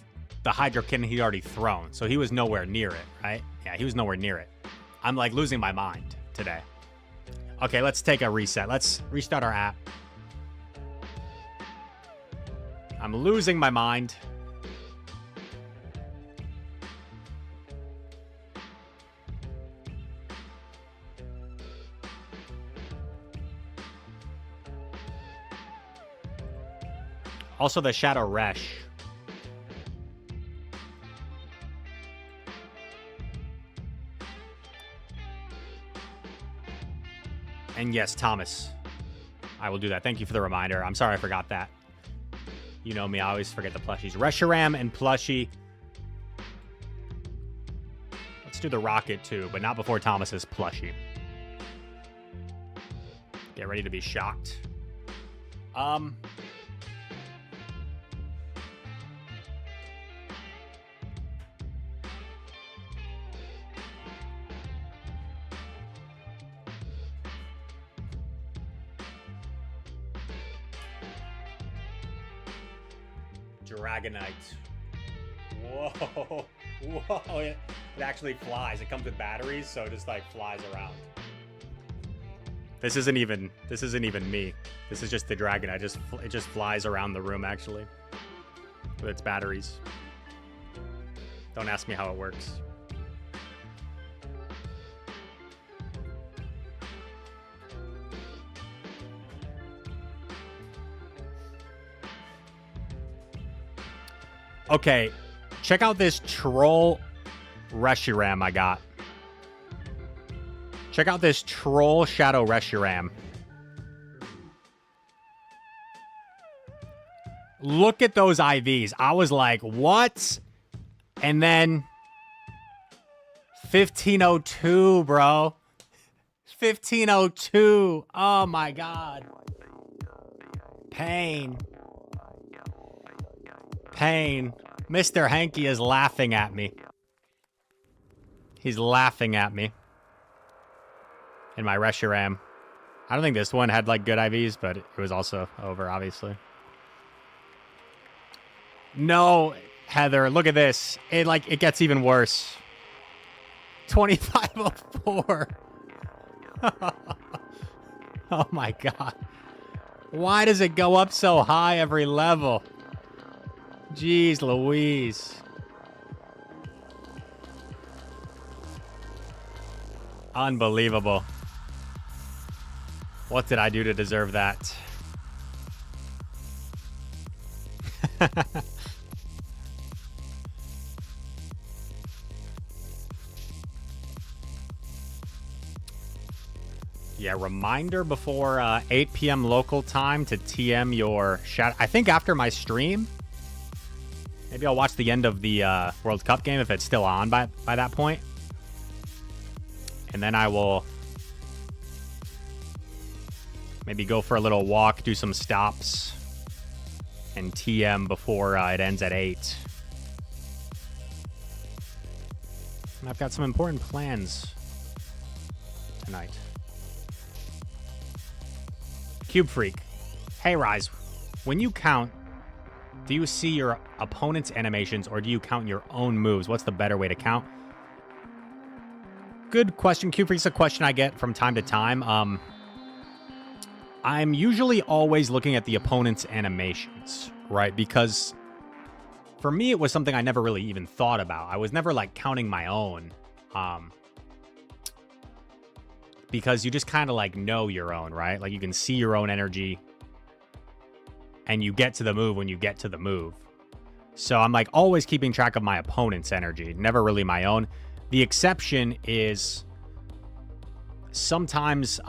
the Hydro Cannon he'd already thrown, so he was nowhere near it, right? Yeah, he was nowhere near it. I'm like losing my mind today. Okay, let's take a reset. Let's restart our app. I'm losing my mind. Also, the Shadow Resh. And yes, Thomas. I will do that. Thank you for the reminder. I'm sorry I forgot that. You know me, I always forget the plushies. Reshiram and Plushie. Let's do the Rocket too, but not before Thomas's Plushie. Get ready to be shocked. Dragonite. Whoa. Whoa. It actually flies. It comes with batteries, so it just like flies around. This isn't even me. This is just the Dragonite. It just flies around the room actually. With its batteries. Don't ask me how it works. Okay, check out this Troll Reshiram I got. Check out this Troll Shadow Reshiram. Look at those IVs. I was like, what? And then 1502, bro. 1502. Oh my god. Pain. Pain. Mr. Hanky is laughing at me. He's laughing at me. In my Reshiram. I don't think this one had like good IVs, but it was also over, obviously. No, Heather, look at this. It gets even worse. 2504. Oh my god. Why does it go up so high every level? Jeez Louise. Unbelievable. What did I do to deserve that? Yeah, reminder before 8 p.m. local time to TM your shadow. I think after my stream, maybe I'll watch the end of the World Cup game if it's still on by that point. And then I will maybe go for a little walk, do some stops, and TM before it ends at 8. And I've got some important plans tonight. Cube Freak. Hey, Rise. When you count, do you see your opponent's animations or do you count your own moves? What's the better way to count? Good question, Cube Freak. It's a question I get from time to time. I'm usually always looking at the opponent's animations, right? Because for me, it was something I never really even thought about. I was never like counting my own. Because you just kind of like know your own, right? Like you can see your own energy and you get to the move when you get to the move. So I'm like always keeping track of my opponent's energy, never really my own. The exception is sometimes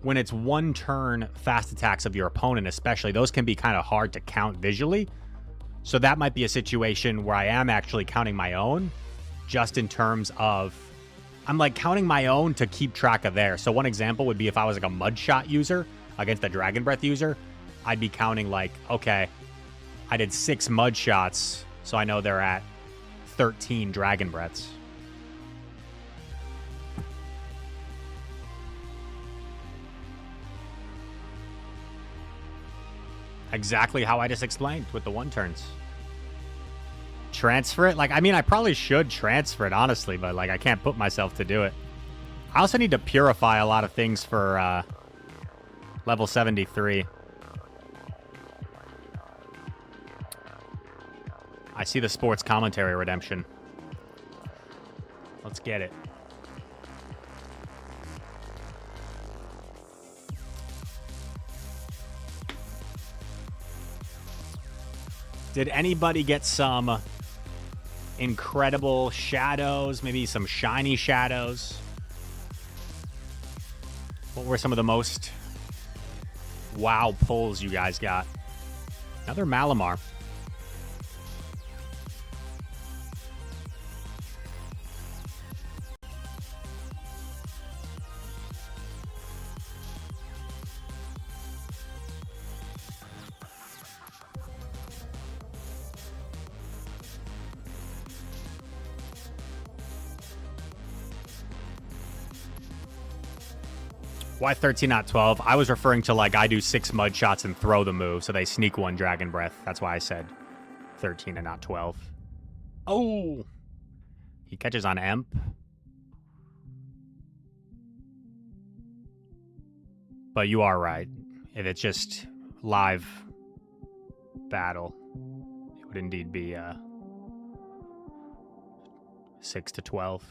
when it's one turn fast attacks of your opponent, especially, those can be kind of hard to count visually. So that might be a situation where I am actually counting my own just in terms of I'm like counting my own to keep track of theirs. So one example would be if I was like a mud shot user against a Dragon Breath user, I'd be counting like, okay, I did 6 mud shots, so I know they're at 13 Dragon Breaths. Exactly how I just explained with the 1-turns. Transfer it? Like, I mean, I probably should transfer it, honestly, but, like, I can't put myself to do it. I also need to purify a lot of things for level 73. I see the sports commentary redemption. Let's get it. Did anybody get some incredible shadows? Maybe some shiny shadows? What were some of the most wow pulls you guys got? Another Malamar. Why 13, not 12? I was referring to, like, I do 6 mud shots and throw the move, so they sneak 1 Dragon Breath. That's why I said 13 and not 12. Oh! He catches on Emp. But you are right. If it's just live battle, it would indeed be 6 to 12.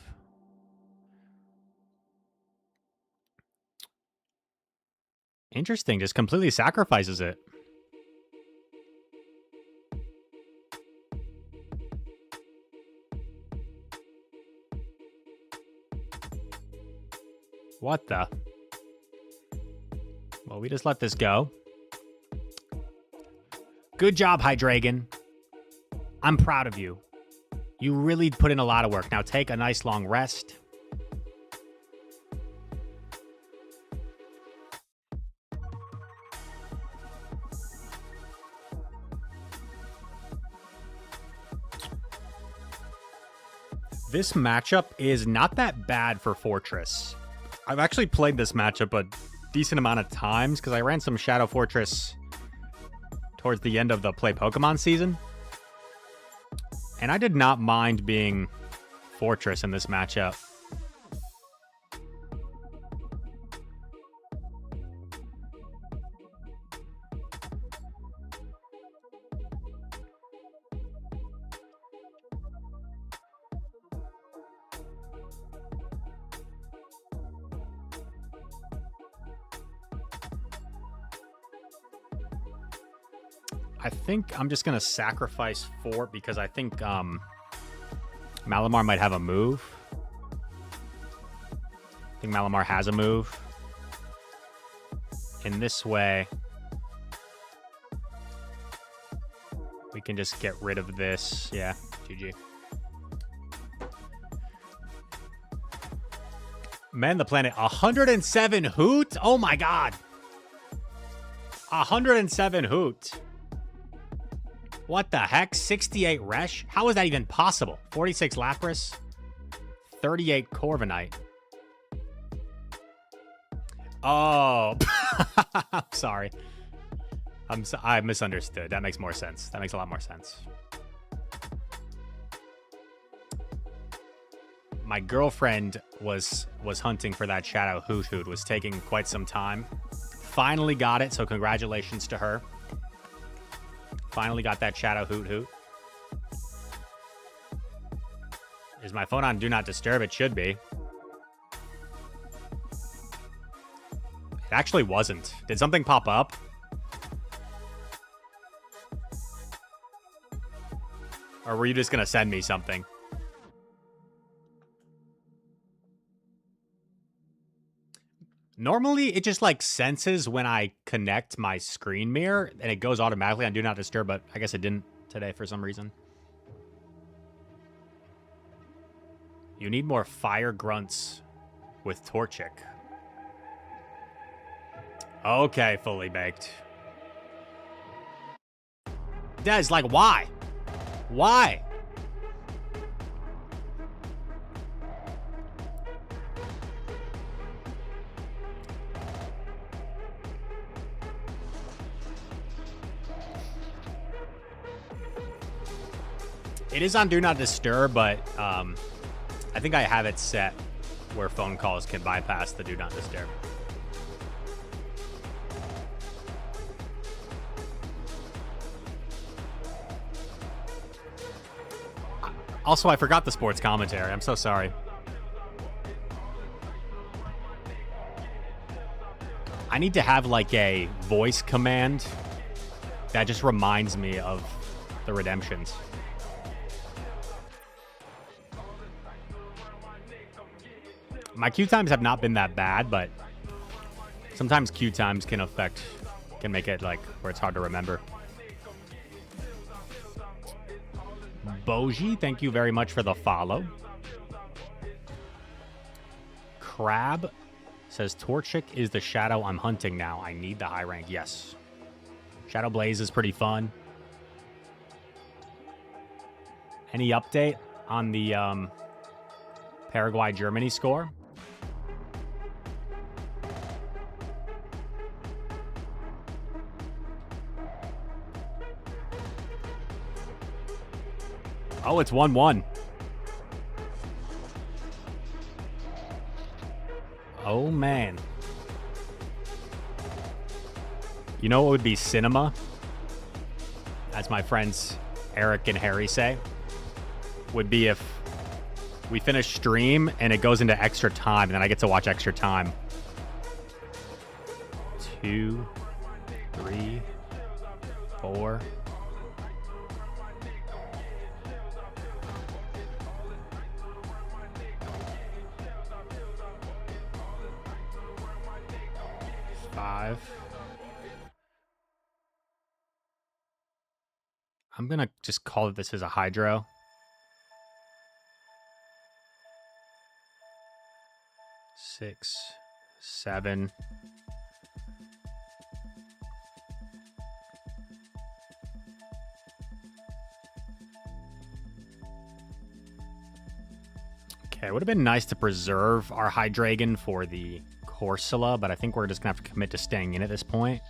Interesting, just completely sacrifices it. What the? Well, we just let this go. Good job, Hydreigon. I'm proud of you. You really put in a lot of work. Now take a nice long rest. This matchup is not that bad for Fortress. I've actually played this matchup a decent amount of times because I ran some Shadow Fortress towards the end of the Play Pokemon season. And I did not mind being Fortress in this matchup. I think I'm just going to sacrifice Fort because I think Malamar might have a move. I think Malamar has a move. In this way, we can just get rid of this. Yeah, GG. Man the Planet, 107 Hoot? Oh my god. 107 Hoot. What the heck? 68 Resh? How is that even possible? 46 Lapras, 38 Corviknight. Oh, I'm sorry. I misunderstood. That makes more sense. That makes a lot more sense. My girlfriend was hunting for that Shadow Hoot Hoot. Was taking quite some time. Finally got it, so congratulations to her. Finally got that Shadow Hoot Hoot. Is my phone on Do Not Disturb? It should be. It actually wasn't. Did something pop up? Or were you just going to send me something? Normally, it just, like, senses when I connect my screen mirror, and it goes automatically on Do Not Disturb, but I guess it didn't today for some reason. You need more fire grunts with Torchic. Okay, fully baked. Des, like, why? Why? It is on Do Not Disturb, but I think I have it set where phone calls can bypass the Do Not Disturb. Also, I forgot the sports commentary. I'm so sorry. I need to have like a voice command that just reminds me of the redemptions. My queue times have not been that bad, but sometimes queue times can make it like where it's hard to remember. Boji, thank you very much for the follow. Crab says Torchic is the shadow I'm hunting now. I need the high rank. Yes. Shadow Blaze is pretty fun. Any update on the Paraguay-Germany score? Oh, it's 1-1. Oh, man. You know what would be cinema? As my friends Eric and Harry say, would be if we finish stream and it goes into extra time, and then I get to watch extra time. 2, 3, 4. I'm gonna just call it this as a hydro. 6, 7. Okay, it would have been nice to preserve our Hydreigon for the Corsola, but I think we're just gonna have to commit to staying in at this point.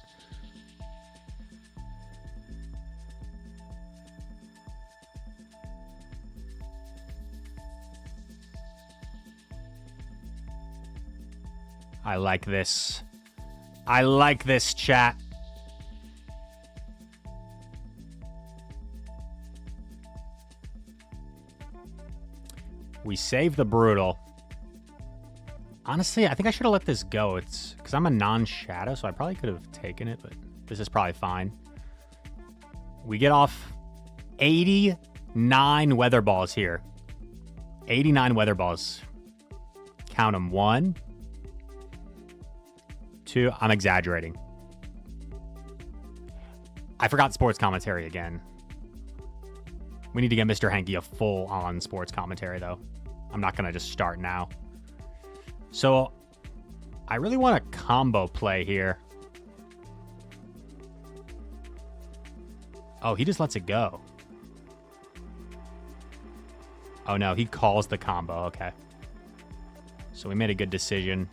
I like this. I like this, chat. We save the Brutal. Honestly, I think I should have let this go. It's because I'm a non-shadow, so I probably could have taken it, but this is probably fine. We get off 89 weather balls here. 89 weather balls. Count them. 1, 2. I'm exaggerating. I forgot sports commentary again. We need to get Mr. Hanky a full-on sports commentary, though. I'm not going to just start now. So, I really want a combo play here. Oh, he just lets it go. Oh, no, he calls the combo. Okay. So, we made a good decision.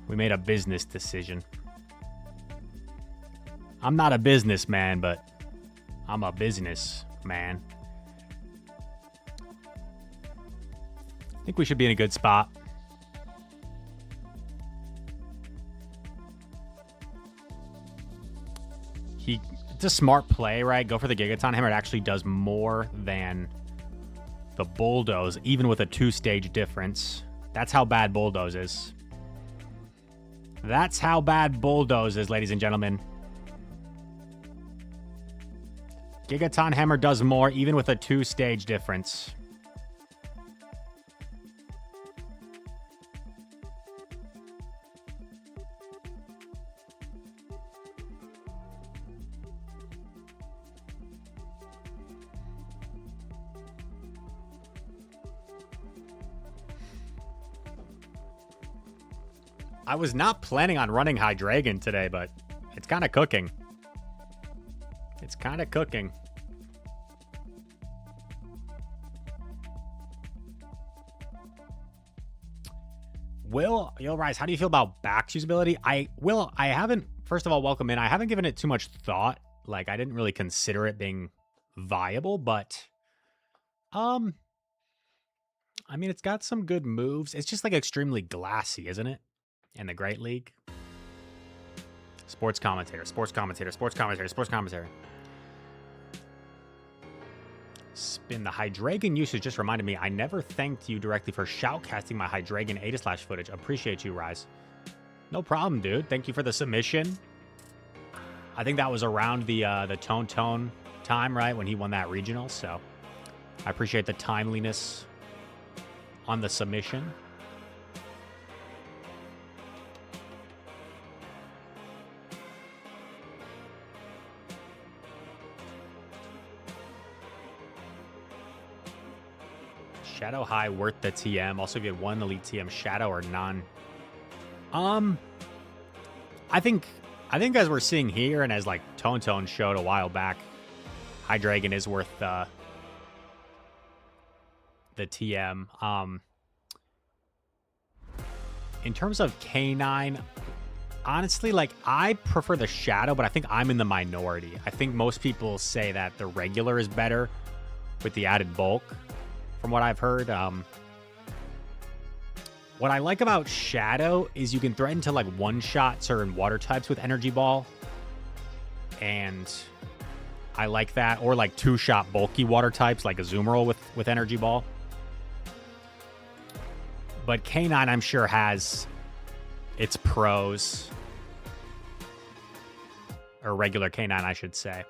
We made a business decision. I'm not a businessman, but I'm a businessman. I think we should be in a good spot. It's a smart play, right? Go for the Gigaton Hammer. It actually does more than the Bulldoze, even with a 2-stage difference. That's how bad Bulldoze is. That's how bad Bulldoze is, ladies and gentlemen. Gigaton Hammer does more, even with a 2-stage difference. I was not planning on running Hydreigon today, but it's kind of cooking. It's kind of cooking. Will, yo, Rise, how do you feel about Bax usability? I haven't, first of all, welcome in. I haven't given it too much thought. Like, I didn't really consider it being viable, but, I mean, it's got some good moves. It's just, like, extremely glassy, isn't it? In the Great League. Sports commentator, sports commentator, sports commentator, sports commentator. Spin. The Hydreigon usage just reminded me I never thanked you directly for shoutcasting my Hydreigon Aegislash footage. Appreciate you, Rise. No problem, dude. Thank you for the submission. I think that was around the Tone time, right? When he won that regional, so I appreciate the timeliness on the submission. Shadow High worth the TM. Also, if you had one Elite TM, Shadow or none. I think as we're seeing here, and as like Tone showed a while back, Hydreigon is worth the TM. In terms of K9, honestly, like I prefer the Shadow, but I think I'm in the minority. I think most people say that the regular is better with the added bulk. From what I've heard, what I like about Shadow is you can threaten to like one-shot certain water types with Energy Ball. And I like that. Or like two-shot bulky water types like Azumarill with Energy Ball. But K9, I'm sure, has its pros. Or regular K9, I should say.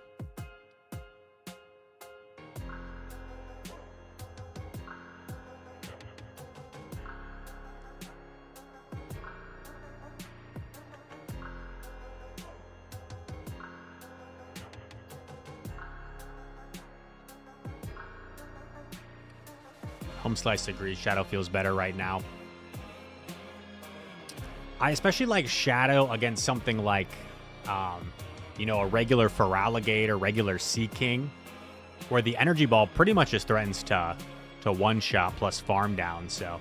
Home Slice agrees. Shadow feels better right now. I especially like Shadow against something like, you know, a regular Feraligatr, regular Sea King, where the Energy Ball pretty much just threatens to one-shot plus farm down, so.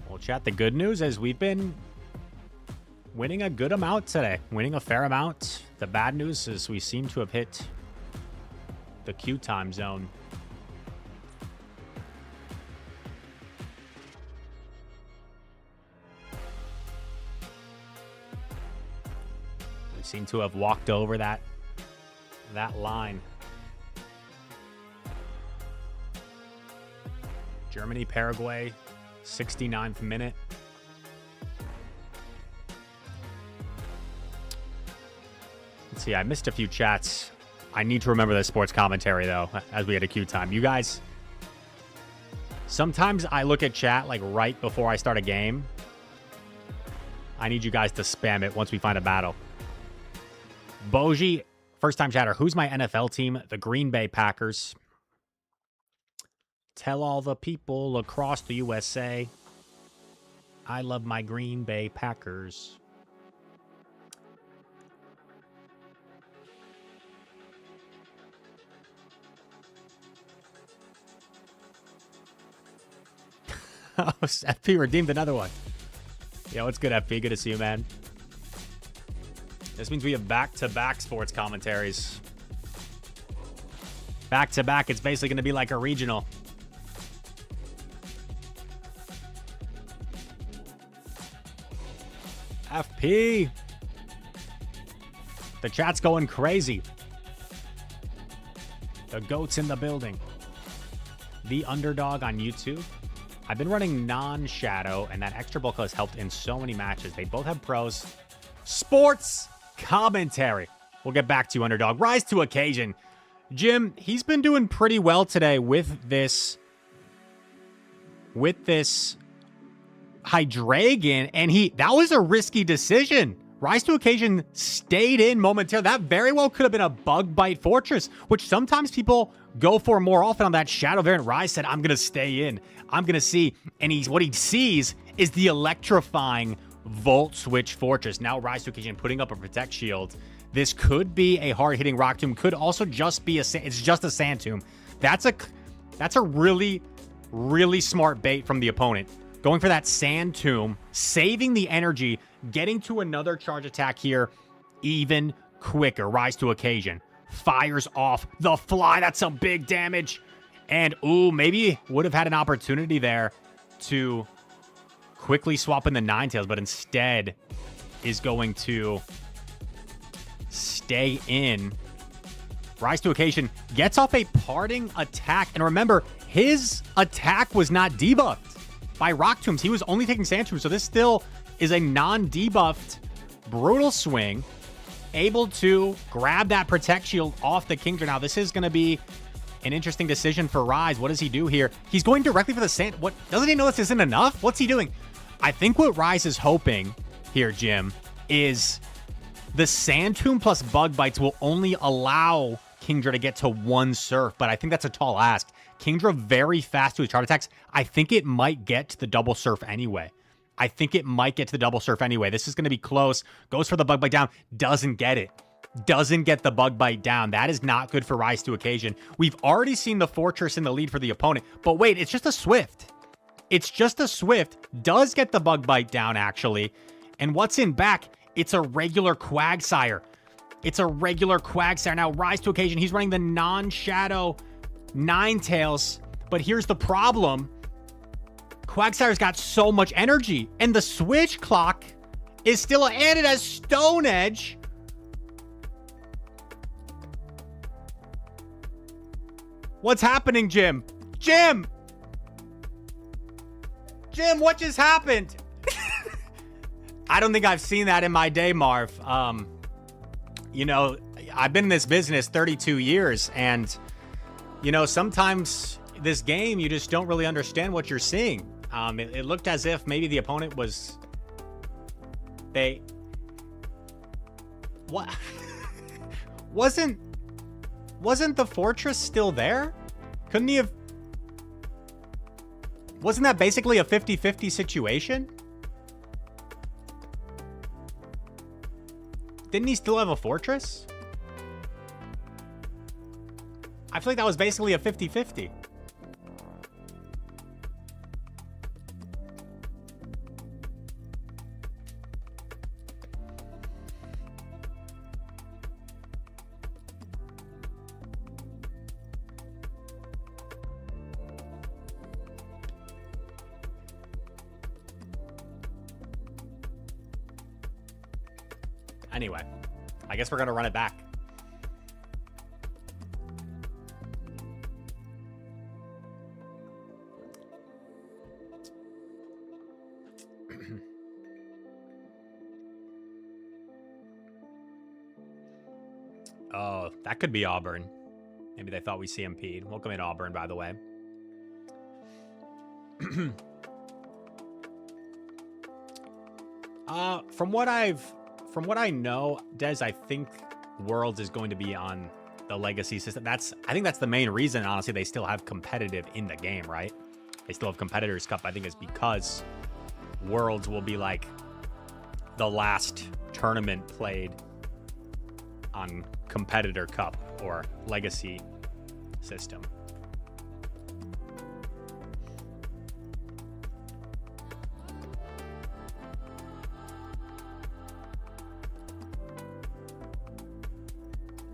Well, chat, the good news is we've been winning a good amount today. Winning a fair amount. The bad news is we seem to have hit the Q time zone. We seem to have walked over that line. Germany, Paraguay, 69th minute. Let's see, I missed a few chats. I need to remember the sports commentary, though, as we had a queue time. You guys, sometimes I look at chat, like, right before I start a game. I need you guys to spam it once we find a battle. Boji, first-time chatter. Who's my NFL team? The Green Bay Packers. Tell all the people across the USA I love my Green Bay Packers. Oh, FP redeemed another one. Yo, what's good, FP? Good to see you, man. This means we have back-to-back sports commentaries. Back-to-back, it's basically going to be like a regional. FP. The chat's going crazy. The GOAT's in the building. The Underdog on YouTube. I've been running non-Shadow, and that extra bulk has helped in so many matches. They both have pros. Sports commentary. We'll get back to you, Underdog. Rise to occasion. Jim, he's been doing pretty well today with this with this Hydreigon, and that was a risky decision. Rise to Occasion stayed in momentarily. That very well could have been a Bug Bite Fortress, which sometimes people go for more often on that Shadow variant. Rise said, I'm going to stay in. I'm going to see. And what he sees is the electrifying Volt Switch Fortress. Now Rise to Occasion putting up a Protect Shield. This could be a hard-hitting Rock Tomb. Could also just be it's just a Sand Tomb. That's a really, really smart bait from the opponent. Going for that Sand Tomb, saving the energy, getting to another charge attack here even quicker. Rise to Occasion. Fires off the Fly. That's some big damage. And, ooh, maybe would have had an opportunity there to quickly swap in the Ninetales, but instead is going to stay in. Rise to Occasion gets off a parting attack. And remember, his attack was not debuffed by Rock Tombs. He was only taking Sand Tombs, so this still is a non-debuffed Brutal Swing, able to grab that Protect Shield off the Kingdra. Now, this is going to be an interesting decision for Rise. What does he do here? He's going directly for the Sand. What? Doesn't he know this isn't enough? What's he doing? I think what Rise is hoping here, Jim, is the Sand Tomb plus Bug Bites will only allow Kingdra to get to one Surf, but I think that's a tall ask. Kingdra very fast to his charge attacks. I think it might get to the double Surf anyway. This is going to be close. Goes for the Bug Bite down. Doesn't get it. Doesn't get the Bug Bite down. That is not good for Rise to Occasion. We've already seen the Fortress in the lead for the opponent. But wait, it's just a Swift. Does get the Bug Bite down, actually. And what's in back? It's a regular Quagsire. Now, Rise to Occasion. He's running the non-Shadow Ninetales. But here's the problem. Quagsire's got so much energy, and the switch clock is still, and it has Stone Edge. What's happening, Jim? Jim, what just happened? I don't think I've seen that in my day, Marv. You know, I've been in this business 32 years, and, you know, sometimes this game, you just don't really understand what you're seeing. It looked as if maybe the opponent was... What? Wasn't the Fortress still there? Couldn't he have... Wasn't that basically a 50-50 situation? Didn't he still have a Fortress? I feel like that was basically a 50-50. Anyway, I guess we're going to run it back. Oh, that could be Auburn. Maybe they thought we CMP'd. Welcome in, Auburn, by the way. From what I know, Dez, I think Worlds is going to be on the Legacy system. I think that's the main reason, honestly, they still have competitive in the game, right? They still have Competitors Cup, I think, is because Worlds will be like the last tournament played on Competitor Cup or Legacy system.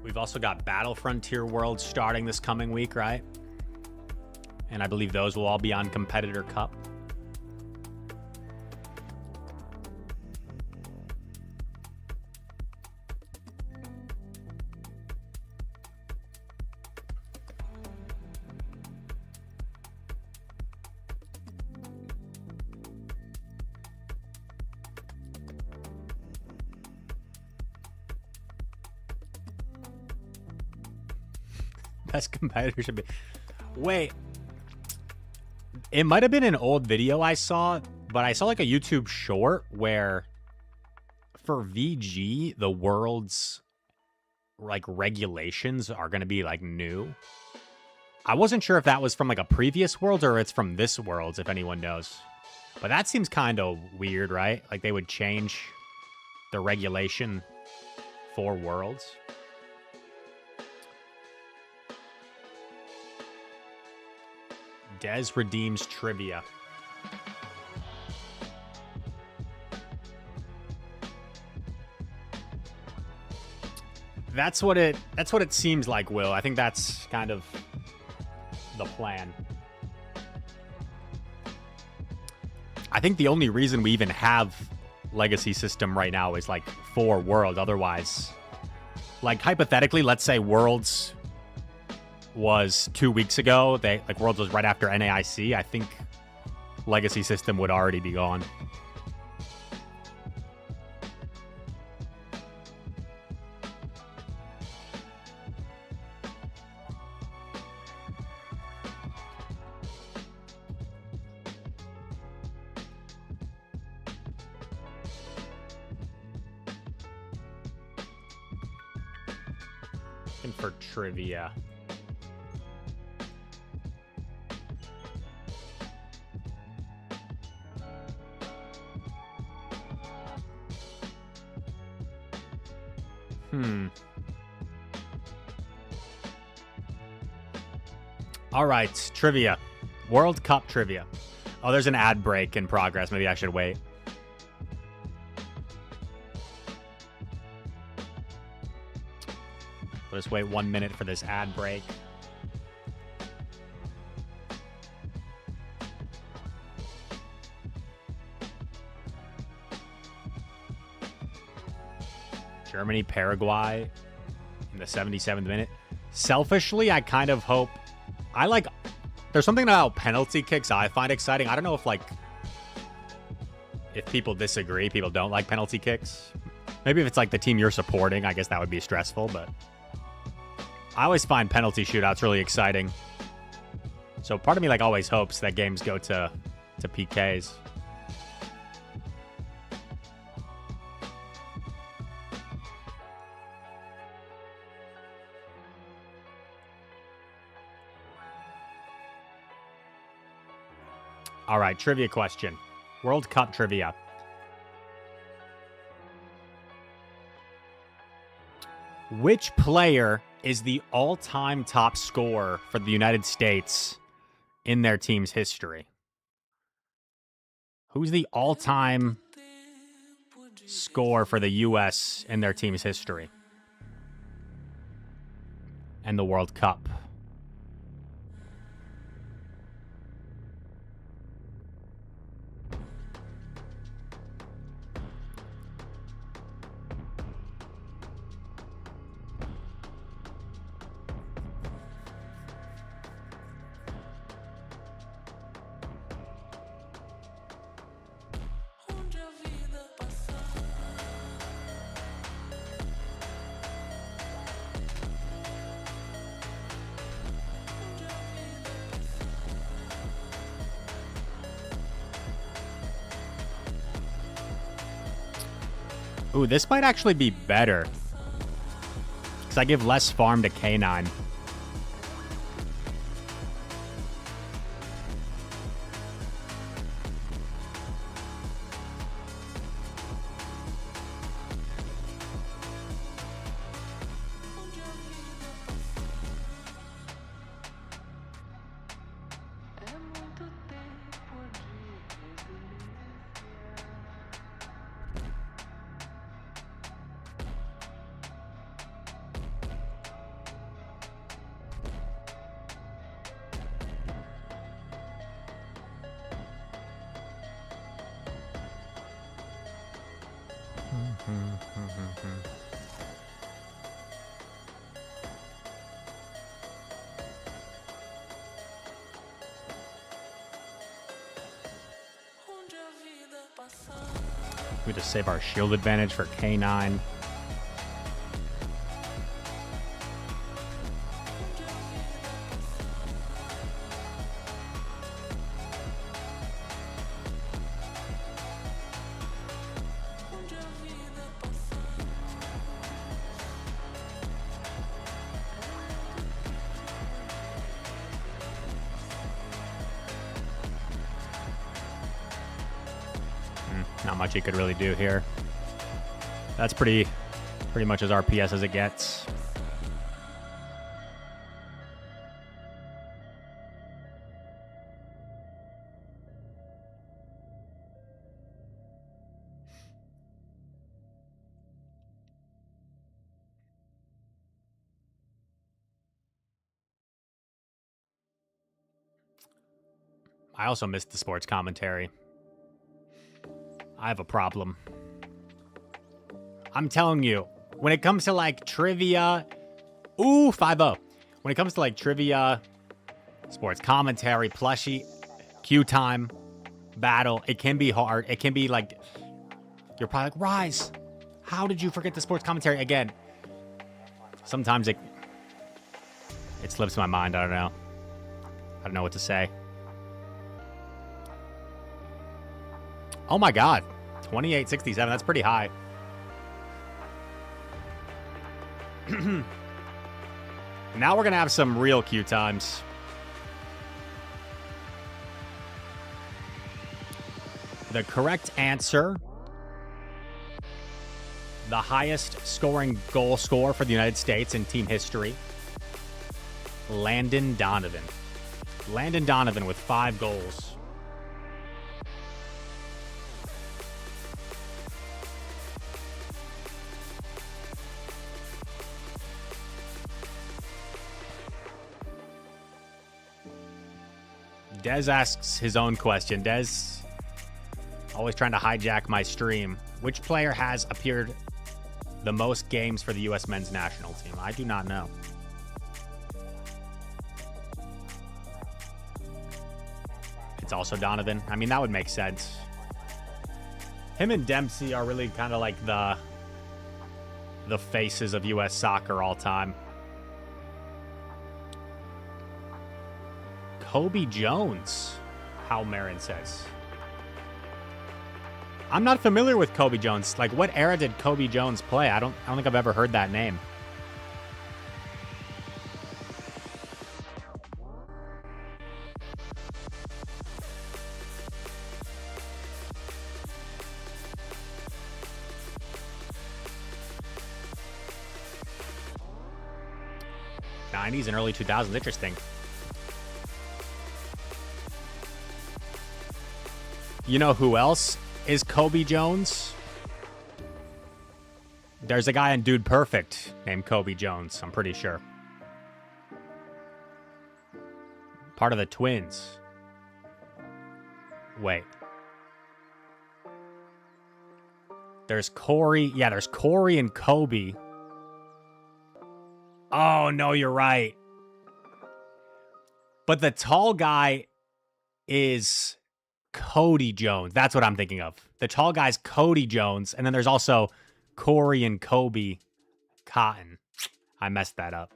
We've also got Battle Frontier Worlds starting this coming week, right? And I believe those will all be on Competitor Cup. Best competitor should be... Wait. It might have been an old video I saw, but I saw like a YouTube short where for VG, the world's like regulations are going to be like new. I wasn't sure if that was from like a previous world or it's from this world, if anyone knows. But that seems kind of weird, right? Like they would change the regulation for worlds. Des redeems trivia. That's what it seems like, Will. I think that's kind of the plan. I think the only reason we even have Legacy System right now is like for World. Otherwise, like hypothetically, let's say Worlds was 2 weeks ago. Worlds was right after NAIC. I think Legacy System would already be gone. For trivia. All right, trivia. World Cup trivia. Oh, there's an ad break in progress. Maybe I should wait. We'll just wait 1 minute for this ad break. Germany, Paraguay in the 77th minute. Selfishly, I kind of hope... There's something about penalty kicks I find exciting. I don't know if people disagree, people don't like penalty kicks. Maybe if it's like the team you're supporting, I guess that would be stressful, but... I always find penalty shootouts really exciting. So part of me always hopes that games go to PKs. All right, trivia question. World Cup trivia. Which player is the all-time top scorer for the United States in their team's history? Who's the all-time score for the U.S. in their team's history? And the World Cup. Ooh, this might actually be better. Because I give less farm to K9. We just save our shield advantage for K9. Not much he could really do here. That's pretty much as RPS as it gets. I also missed the sports commentary. I have a problem. I'm telling you, when it comes to like trivia, 5-0. When it comes to like trivia, sports commentary, plushie, queue time, battle, it can be hard. It can be like, you're probably like, Rise, how did you forget the sports commentary again? Sometimes it slips my mind. I don't know. I don't know what to say. Oh my God, 28.67. That's pretty high. Now we're going to have some real queue times. The correct answer, the highest scoring goal scorer for the United States in team history, Landon Donovan. Landon Donovan with 5 goals. Dez asks his own question. Dez, always trying to hijack my stream. Which player has appeared the most games for the U.S. men's national team? I do not know. It's also Donovan. I mean, that would make sense. Him and Dempsey are really kind of like the faces of U.S. soccer all time. Kobe Jones, Hal Marin says. I'm not familiar with Kobe Jones. Like, what era did Kobe Jones play? I don't think I've ever heard that name. '90s and early 2000s. Interesting. You know who else is Kobe Jones? There's a guy in Dude Perfect named Kobe Jones, I'm pretty sure. Part of the Twins. Wait. There's Corey. Yeah, there's Corey and Kobe. Oh, no, you're right. But the tall guy is Cody Jones. That's what I'm thinking of. The tall guy's Cody Jones, and then there's also Corey and Kobe Cotton. I messed that up.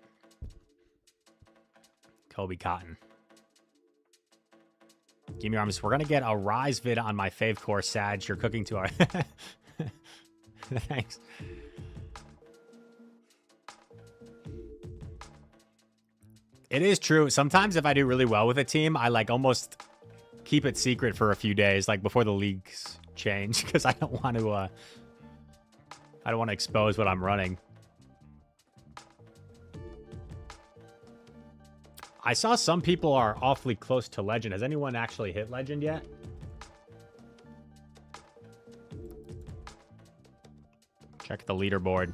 Kobe Cotton. Give me arms. We're gonna get a Rise vid on my fave course, Sag. You're cooking to our. Thanks. It is true. Sometimes if I do really well with a team, I like almost keep it secret for a few days, like before the leagues change, because I don't want to expose what I'm running. I saw some people are awfully close to Legend. Has anyone actually hit Legend yet? Check the leaderboard.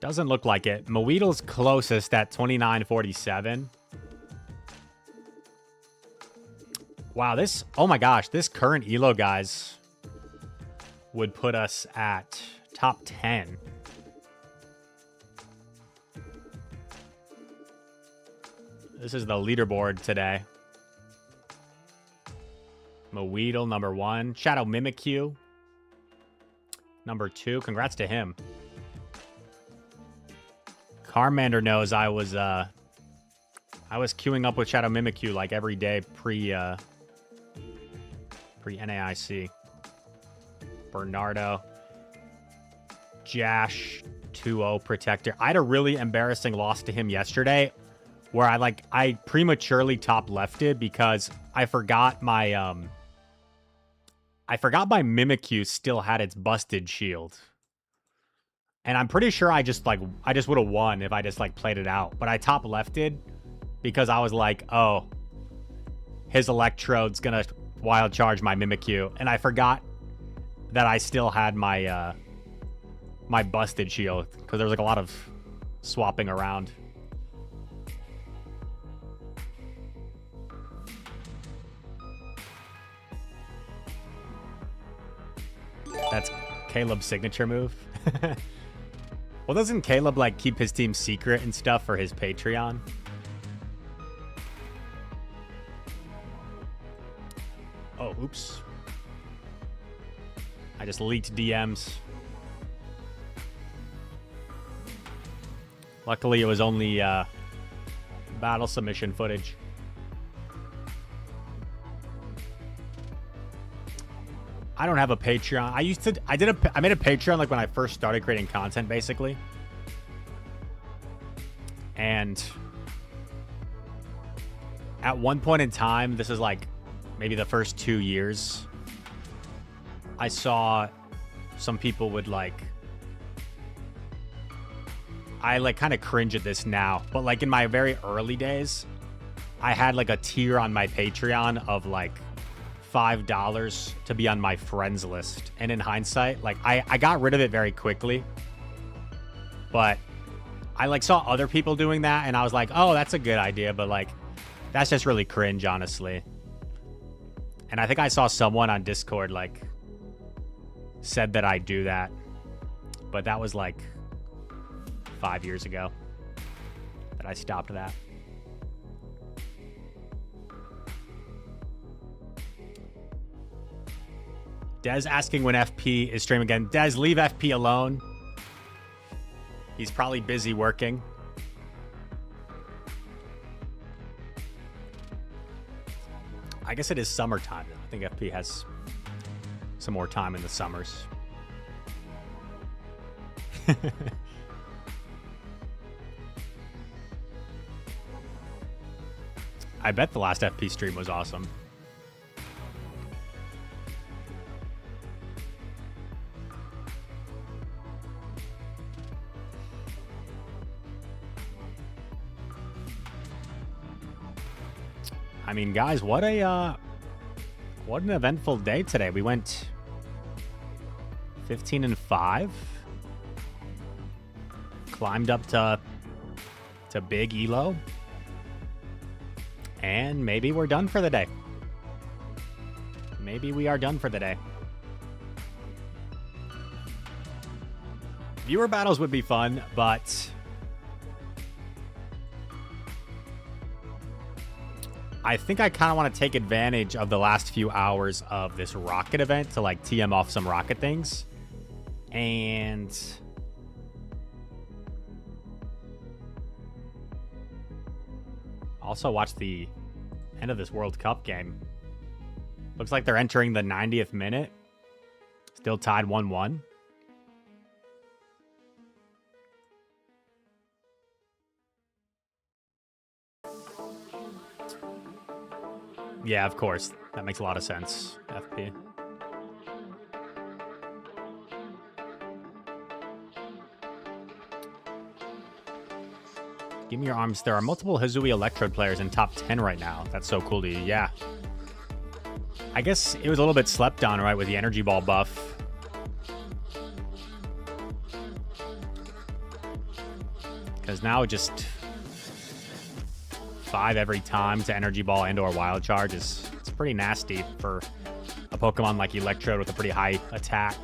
Doesn't look like it. Moweedle's closest at 29.47. Wow, this... Oh my gosh, this current ELO, guys, would put us at top 10. This is the leaderboard today. Moweedle, number 1. Shadow Mimikyu, number 2. Congrats to him. Carmander knows I was queuing up with Shadow Mimikyu like every day pre-NAIC. Bernardo. Jash 2-0 Protector. I had a really embarrassing loss to him yesterday where I prematurely top lefted because I forgot my I forgot my Mimikyu still had its busted shield. And I'm pretty sure I just would have won if I just like played it out. But I top lefted because I was like, oh, his Electrode's gonna wild charge my Mimikyu. And I forgot that I still had my my busted shield because there was like a lot of swapping around. That's Caleb's signature move. Well, doesn't Caleb like keep his team secret and stuff for his Patreon? Oh, oops. I just leaked DMs. Luckily, it was only battle submission footage. I don't have a Patreon. I made a Patreon like when I first started creating content, basically. And at one point in time, this is like maybe the first 2 years, I saw some people would like, I like kind of cringe at this now, but like in my very early days, I had like a tier on my Patreon of like $5 to be on my friends list. And in hindsight, like I got rid of it very quickly, but I like saw other people doing that and I was like, oh, that's a good idea. But like, that's just really cringe, honestly. And I think I saw someone on Discord like said that I do that, but that was like 5 years ago that I stopped that. Dez asking when FP is streaming again. Dez, leave FP alone. He's probably busy working. I guess it is summertime. I think FP has some more time in the summers. I bet the last FP stream was awesome. I mean, guys, what an eventful day today. We went 15-5, climbed up to big elo, and maybe we're done for the day. Maybe we are done for the day. Viewer battles would be fun, but I think I kind of want to take advantage of the last few hours of this rocket event to like TM off some rocket things. And also watch the end of this World Cup game. Looks like they're entering the 90th minute. Still tied 1-1. Yeah, of course. That makes a lot of sense, FP. Give me your arms. There are multiple Hizui Electrode players in top 10 right now. That's so cool to you. Yeah. I guess it was a little bit slept on, right, with the energy ball buff. Because now just 5 every time to energy ball and or wild charge it's pretty nasty for a Pokemon like Electrode with a pretty high attack.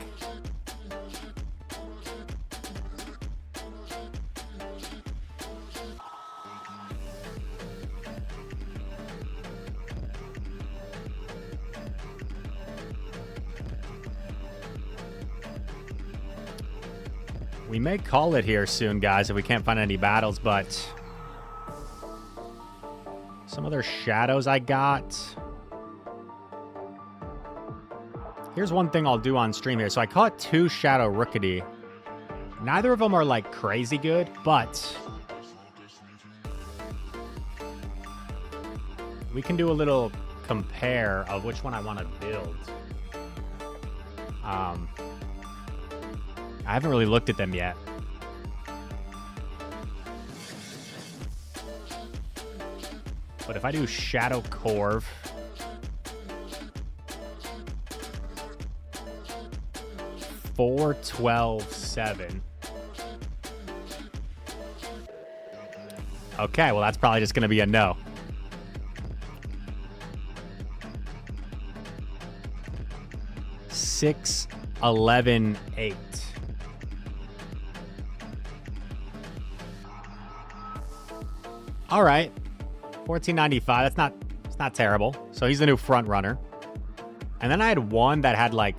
We may call it here soon, guys, if we can't find any battles, but some other shadows I got. Here's one thing I'll do on stream here. So I caught 2 Shadow Rookidee. Neither of them are like crazy good, but we can do a little compare of which one I want to build. I haven't really looked at them yet. But if I do Shadow Corv, $4, $12, $7. Okay, well, that's probably just going to be a no. $6, $11, $8. All right, $14.95. It's not terrible. So he's the new front runner. And then I had one that had like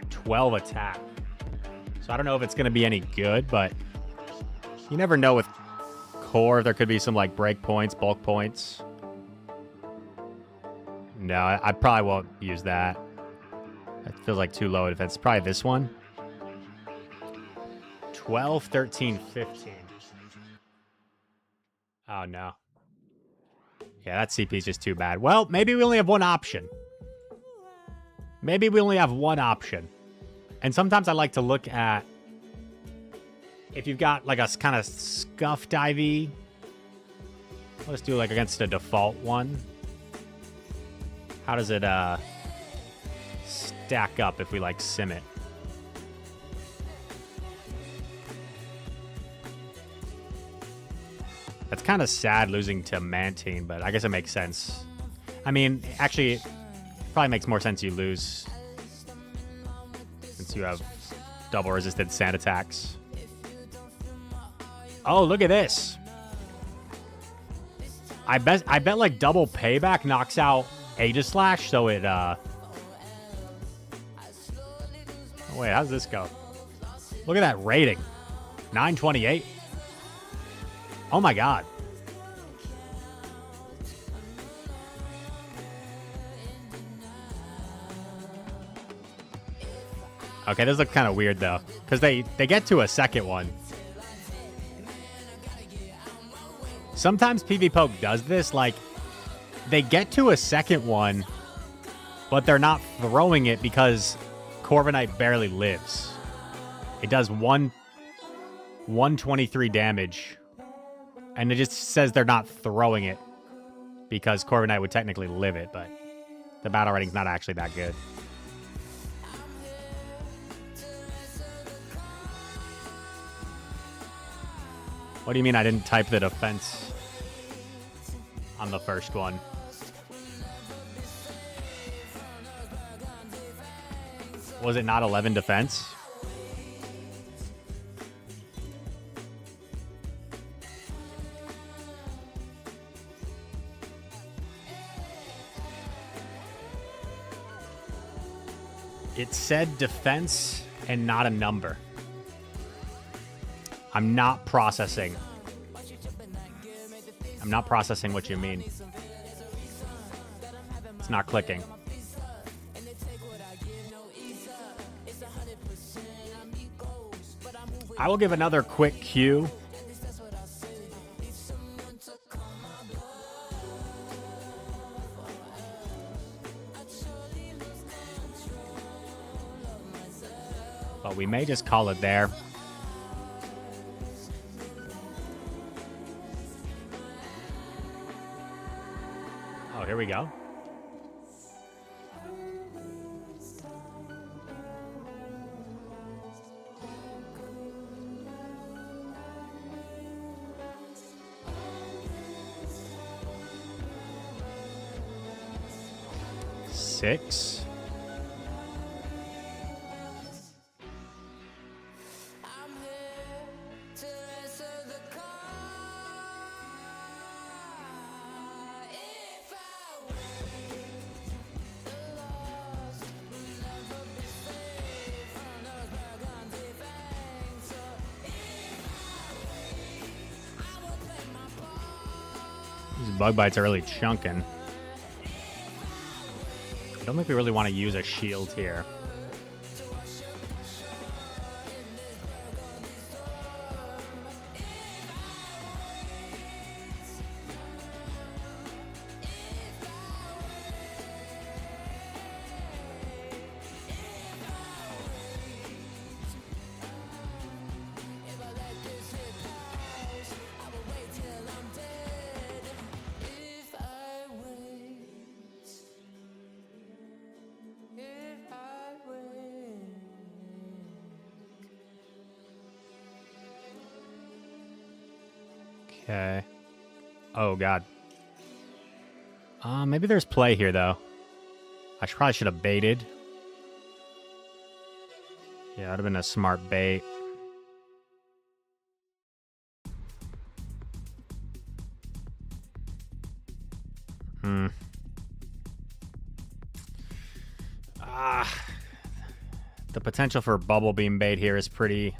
12 attack. So I don't know if it's going to be any good, but you never know with core. There could be some like break points, bulk points. No, I probably won't use that. That feels like too low defense. Probably this one. 12, 13, 15. Oh, no. Yeah, that CP is just too bad. Well, maybe we only have one option. Maybe we only have one option. And sometimes I like to look at if you've got like a kind of scuffed IV. Let's do like against a default one. How does it stack up if we like sim it? That's kind of sad losing to Mantine, but I guess it makes sense. I mean, actually, it probably makes more sense you lose since you have double resisted sand attacks. Oh, look at this. I bet like double payback knocks out Aegislash, so it oh, wait, how's this go? Look at that rating. 928. Oh my god. Okay, this looks kind of weird though, because they get to a second one. Sometimes PvPoke does this, like they get to a second one, but they're not throwing it because Corviknight barely lives. It does 123 damage. And it just says they're not throwing it because Corviknight would technically live it, but the battle rating's not actually that good. What do you mean I didn't type the defense on the first one? Was it not 11 defense? It said defense and not a number. I'm not processing. I'm not processing what you mean. It's not clicking. I will give another quick cue. But we may just call it there. Oh, here we go. Six. These bug bites are really chunking. I don't think we really want to use a shield here. Okay. Oh, God. Maybe there's play here, though. I probably should have baited. Yeah, that would have been a smart bait. The potential for bubble beam bait here is pretty...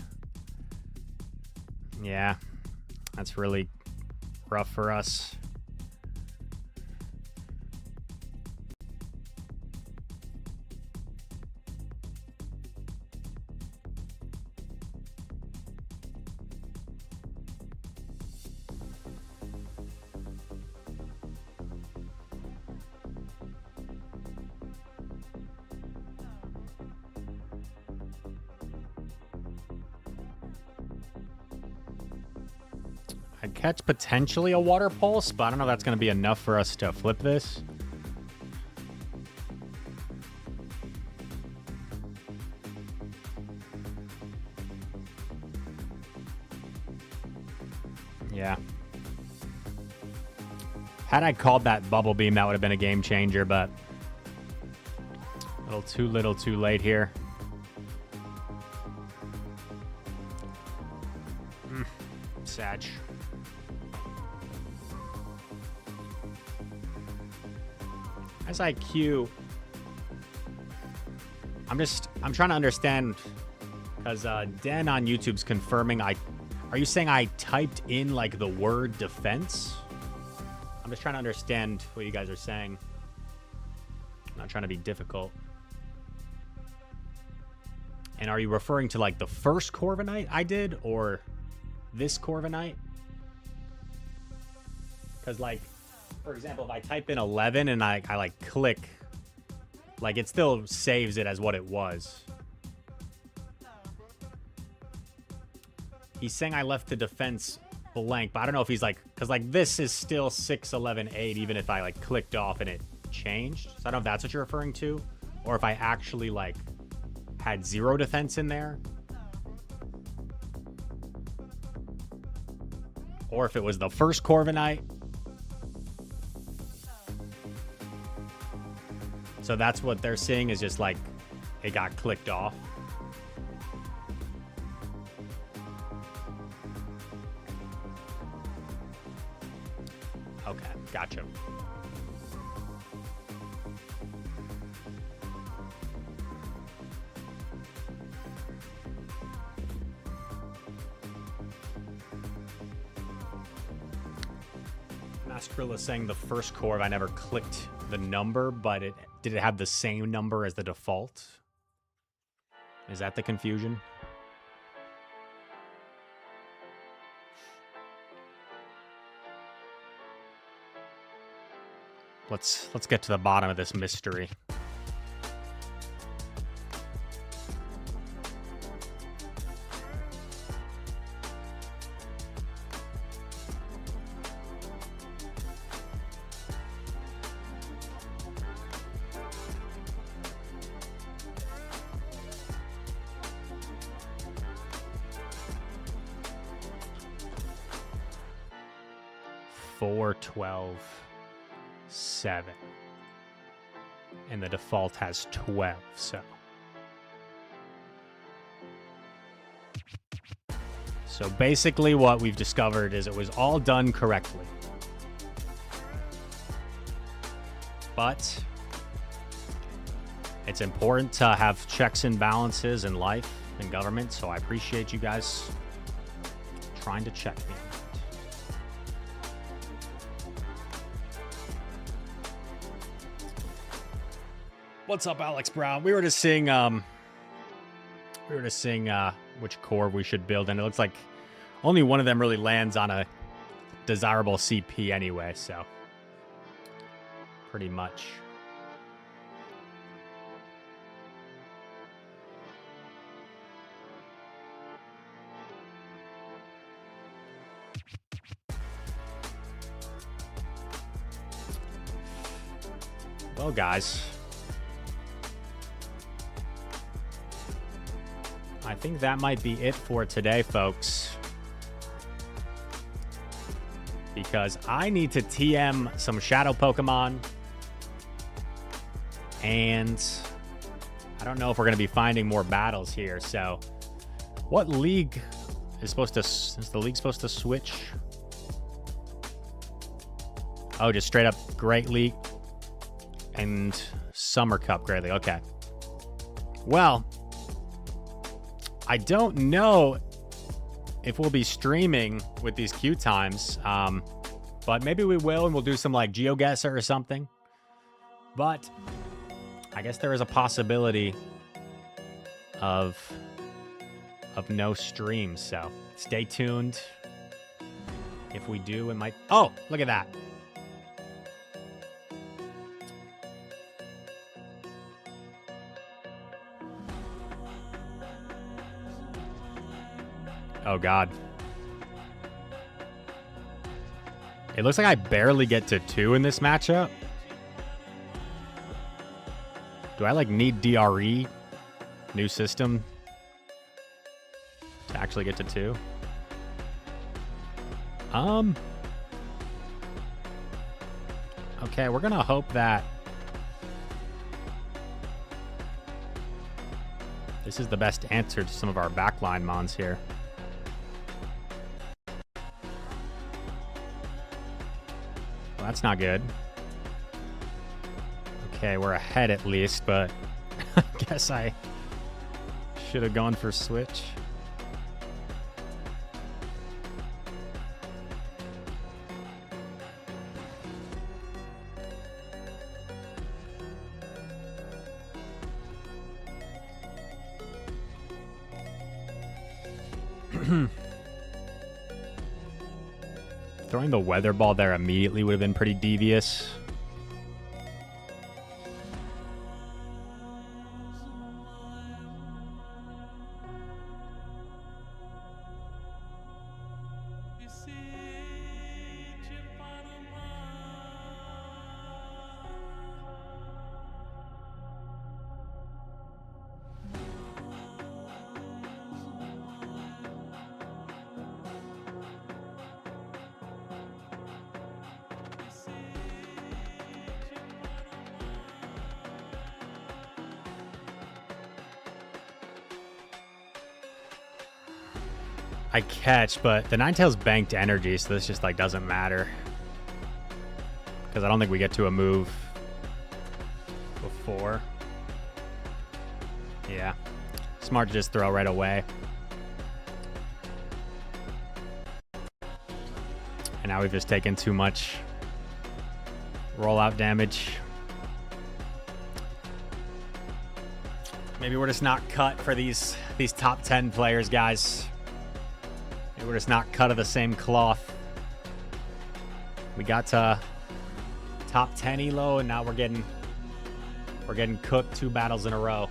Yeah, that's really rough for us. I'd catch potentially a water pulse, but I don't know if that's going to be enough for us to flip this. Yeah. Had I called that bubble beam, that would have been a game changer, but a little too late here. Sag. As I queue, I'm trying to understand, because Den on YouTube's confirming are you saying I typed in like the word defense? I'm just trying to understand what you guys are saying. I'm not trying to be difficult. And are you referring to like the first Corviknight I did, or this Corviknight? Because like, for example, if I type in 11 and I like click, like it still saves it as what it was. He's saying I left the defense blank, but I don't know if he's like, because like this is still 6, 11, 8, even if I like clicked off and it changed. So I don't know if that's what you're referring to, or if I actually like had 0 defense in there, or if it was the first Corviknight. So that's what they're seeing, is just like it got clicked off. Okay, gotcha. Mastrilla saying the first Corv, I never clicked the number, but did it have the same number as the default? Is that the confusion? Let's get to the bottom of this mystery. Four, 12, 7. And the default has 12, so. So basically what we've discovered is it was all done correctly. But it's important to have checks and balances in life and government, so I appreciate you guys trying to check me. What's up, Alex Brown? We were just seeing which core we should build, and it looks like only one of them really lands on a desirable CP anyway, so pretty much. Well, guys, I think that might be it for today, folks. because I need to TM some shadow Pokemon. And I don't know if we're going to be finding more battles here. So what league is the league supposed to switch? Oh, just straight up Great League and Summer Cup Great League. Okay. Well, I don't know if we'll be streaming with these queue times, but maybe we will, and we'll do some like GeoGuessr or something. But I guess there is a possibility of no streams, so stay tuned. If we do, it might... Oh, look at that. Oh, God. It looks like I barely get to 2 in this matchup. Do I, like, need DRE? New system? To actually get to 2? Okay, we're gonna hope that this is the best answer to some of our backline mons here. Well, that's not good. Okay, we're ahead at least, but I guess I should have gone for switch. Throwing the weather ball there immediately would have been pretty devious. I catch, but the Ninetales banked energy, so this just like doesn't matter. Because I don't think we get to a move before. Yeah. Smart to just throw right away. And now we've just taken too much rollout damage. Maybe we're just not cut for these top 10 players, guys. Maybe we're just not cut of the same cloth. We got to top 10 elo, and now we're getting cooked 2 battles in a row.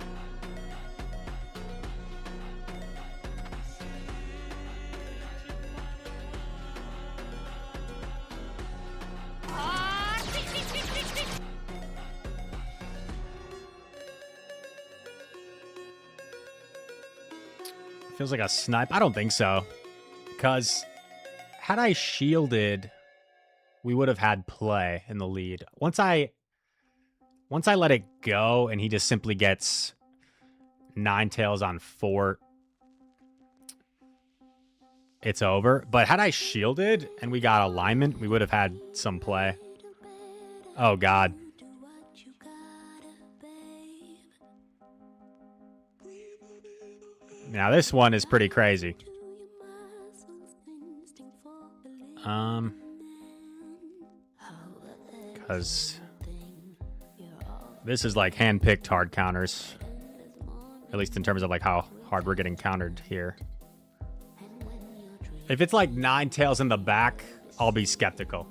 Feels like a snipe. I don't think so. Because had I shielded, we would have had play in the lead. Once I let it go and he just simply gets Ninetales on Fort, it's over. But had I shielded and we got alignment, we would have had some play. Oh, God. Now, this one is pretty crazy. Because this is like hand-picked hard counters. At least in terms of like how hard we're getting countered here. If it's like Ninetales in the back, I'll be skeptical.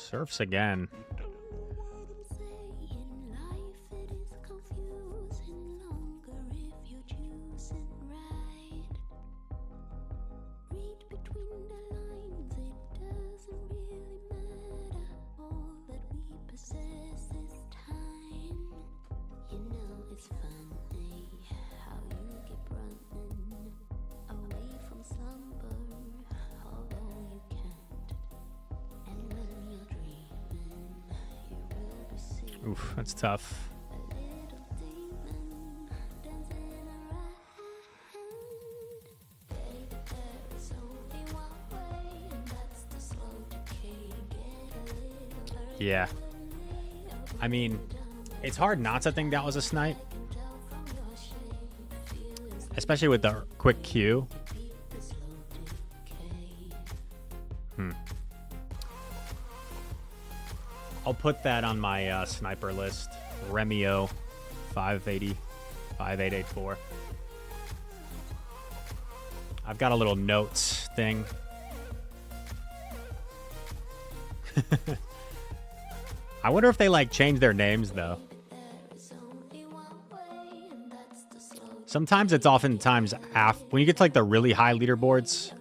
Surfs again. Oof, that's tough. Yeah. I mean, it's hard not to think that was a snipe. Especially with the quick Q. I'll put that on my sniper list. Remio 580, 5884. I've got a little notes thing. I wonder if they like change their names though. Sometimes it's oftentimes after, when you get to like the really high leaderboards,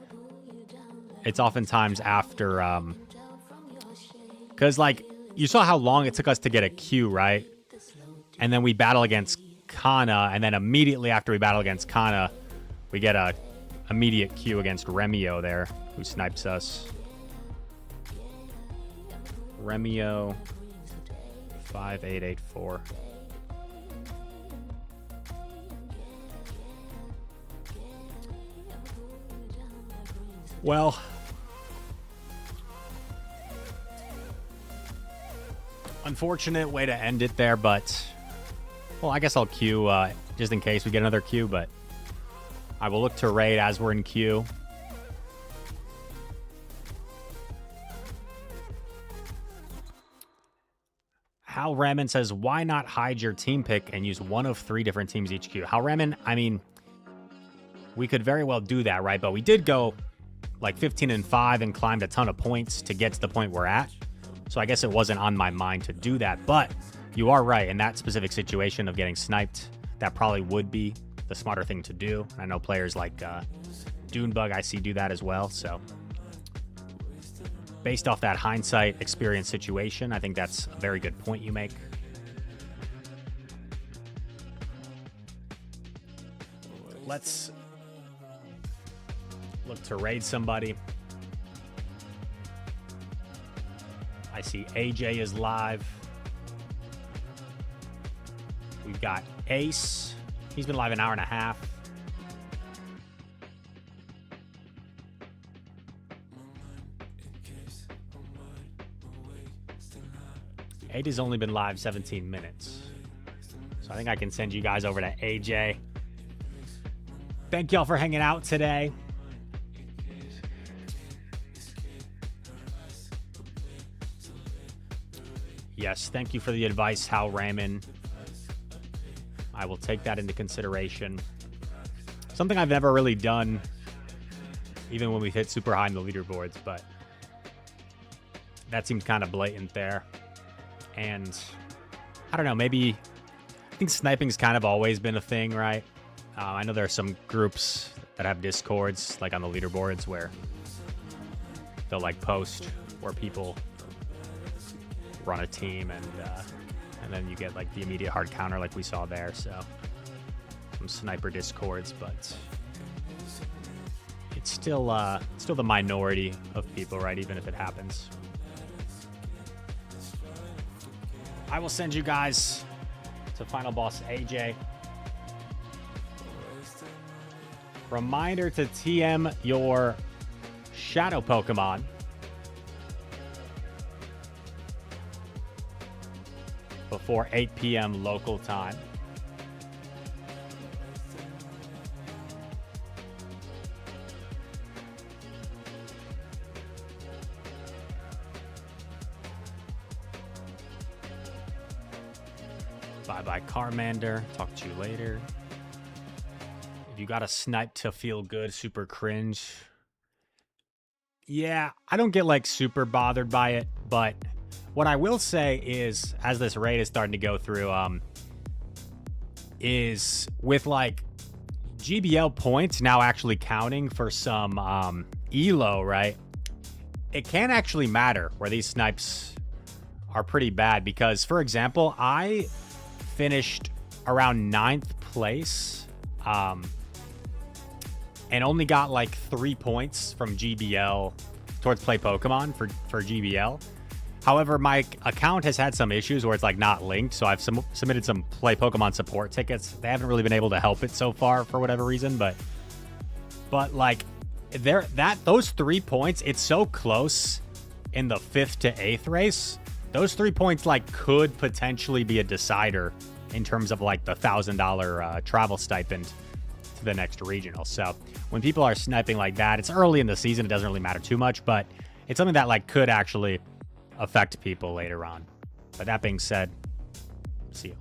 it's oftentimes after, because like, you saw how long it took us to get a Q, right? And then we battle against Kana, and then immediately after we battle against Kana, we get a immediate Q against Remio there, who snipes us. Remio 5884. Well, unfortunate way to end it there, but well, I guess I'll queue just in case we get another queue, but I will look to raid as we're in queue. Hal Ramen says, why not hide your team pick and use one of 3 different teams each queue? Hal Ramen, I mean, we could very well do that, right? But we did go like 15-5 and climbed a ton of points to get to the point we're at. So I guess it wasn't on my mind to do that. But you are right. In that specific situation of getting sniped, that probably would be the smarter thing to do. I know players like Dunebug, I see, do that as well. So based off that hindsight experience situation, I think that's a very good point you make. Let's look to raid somebody. I see AJ is live. We've got Ace. He's been live an hour and a half. AJ's only been live 17 minutes. So I think I can send you guys over to AJ. Thank y'all for hanging out today. Yes, thank you for the advice, Hal Ramen. I will take that into consideration. Something I've never really done, even when we hit super high in the leaderboards, but that seems kind of blatant there. And I don't know, maybe I think sniping's kind of always been a thing, right? I know there are some groups that have Discords, like on the leaderboards, where they'll like post where people run a team, and then you get like the immediate hard counter like we saw there. So some sniper Discords, but it's still the minority of people, right? Even if it happens. I will send you guys to Final Boss AJ. Reminder to TM your shadow Pokemon. Before 8 p.m. local time. Bye-bye, Carmander. Talk to you later. If you got a snipe to feel good, super cringe. Yeah, I don't get like super bothered by it, but What I will say is, as this raid is starting to go through, is with like GBL points now actually counting for some elo, right? It can actually matter where these snipes are pretty bad because, for example, I finished around 9th place and only got like 3 points from GBL towards Play Pokemon for GBL. However, my account has had some issues where it's like not linked, so I've submitted some Play Pokemon support tickets. They haven't really been able to help it so far for whatever reason, but like those 3 points, it's so close in the 5th to 8th race. Those 3 points like could potentially be a decider in terms of like the $1,000 travel stipend to the next regional. So when people are sniping like that, it's early in the season. It doesn't really matter too much, but it's something that like could actually affect people later on. But that being said, see you.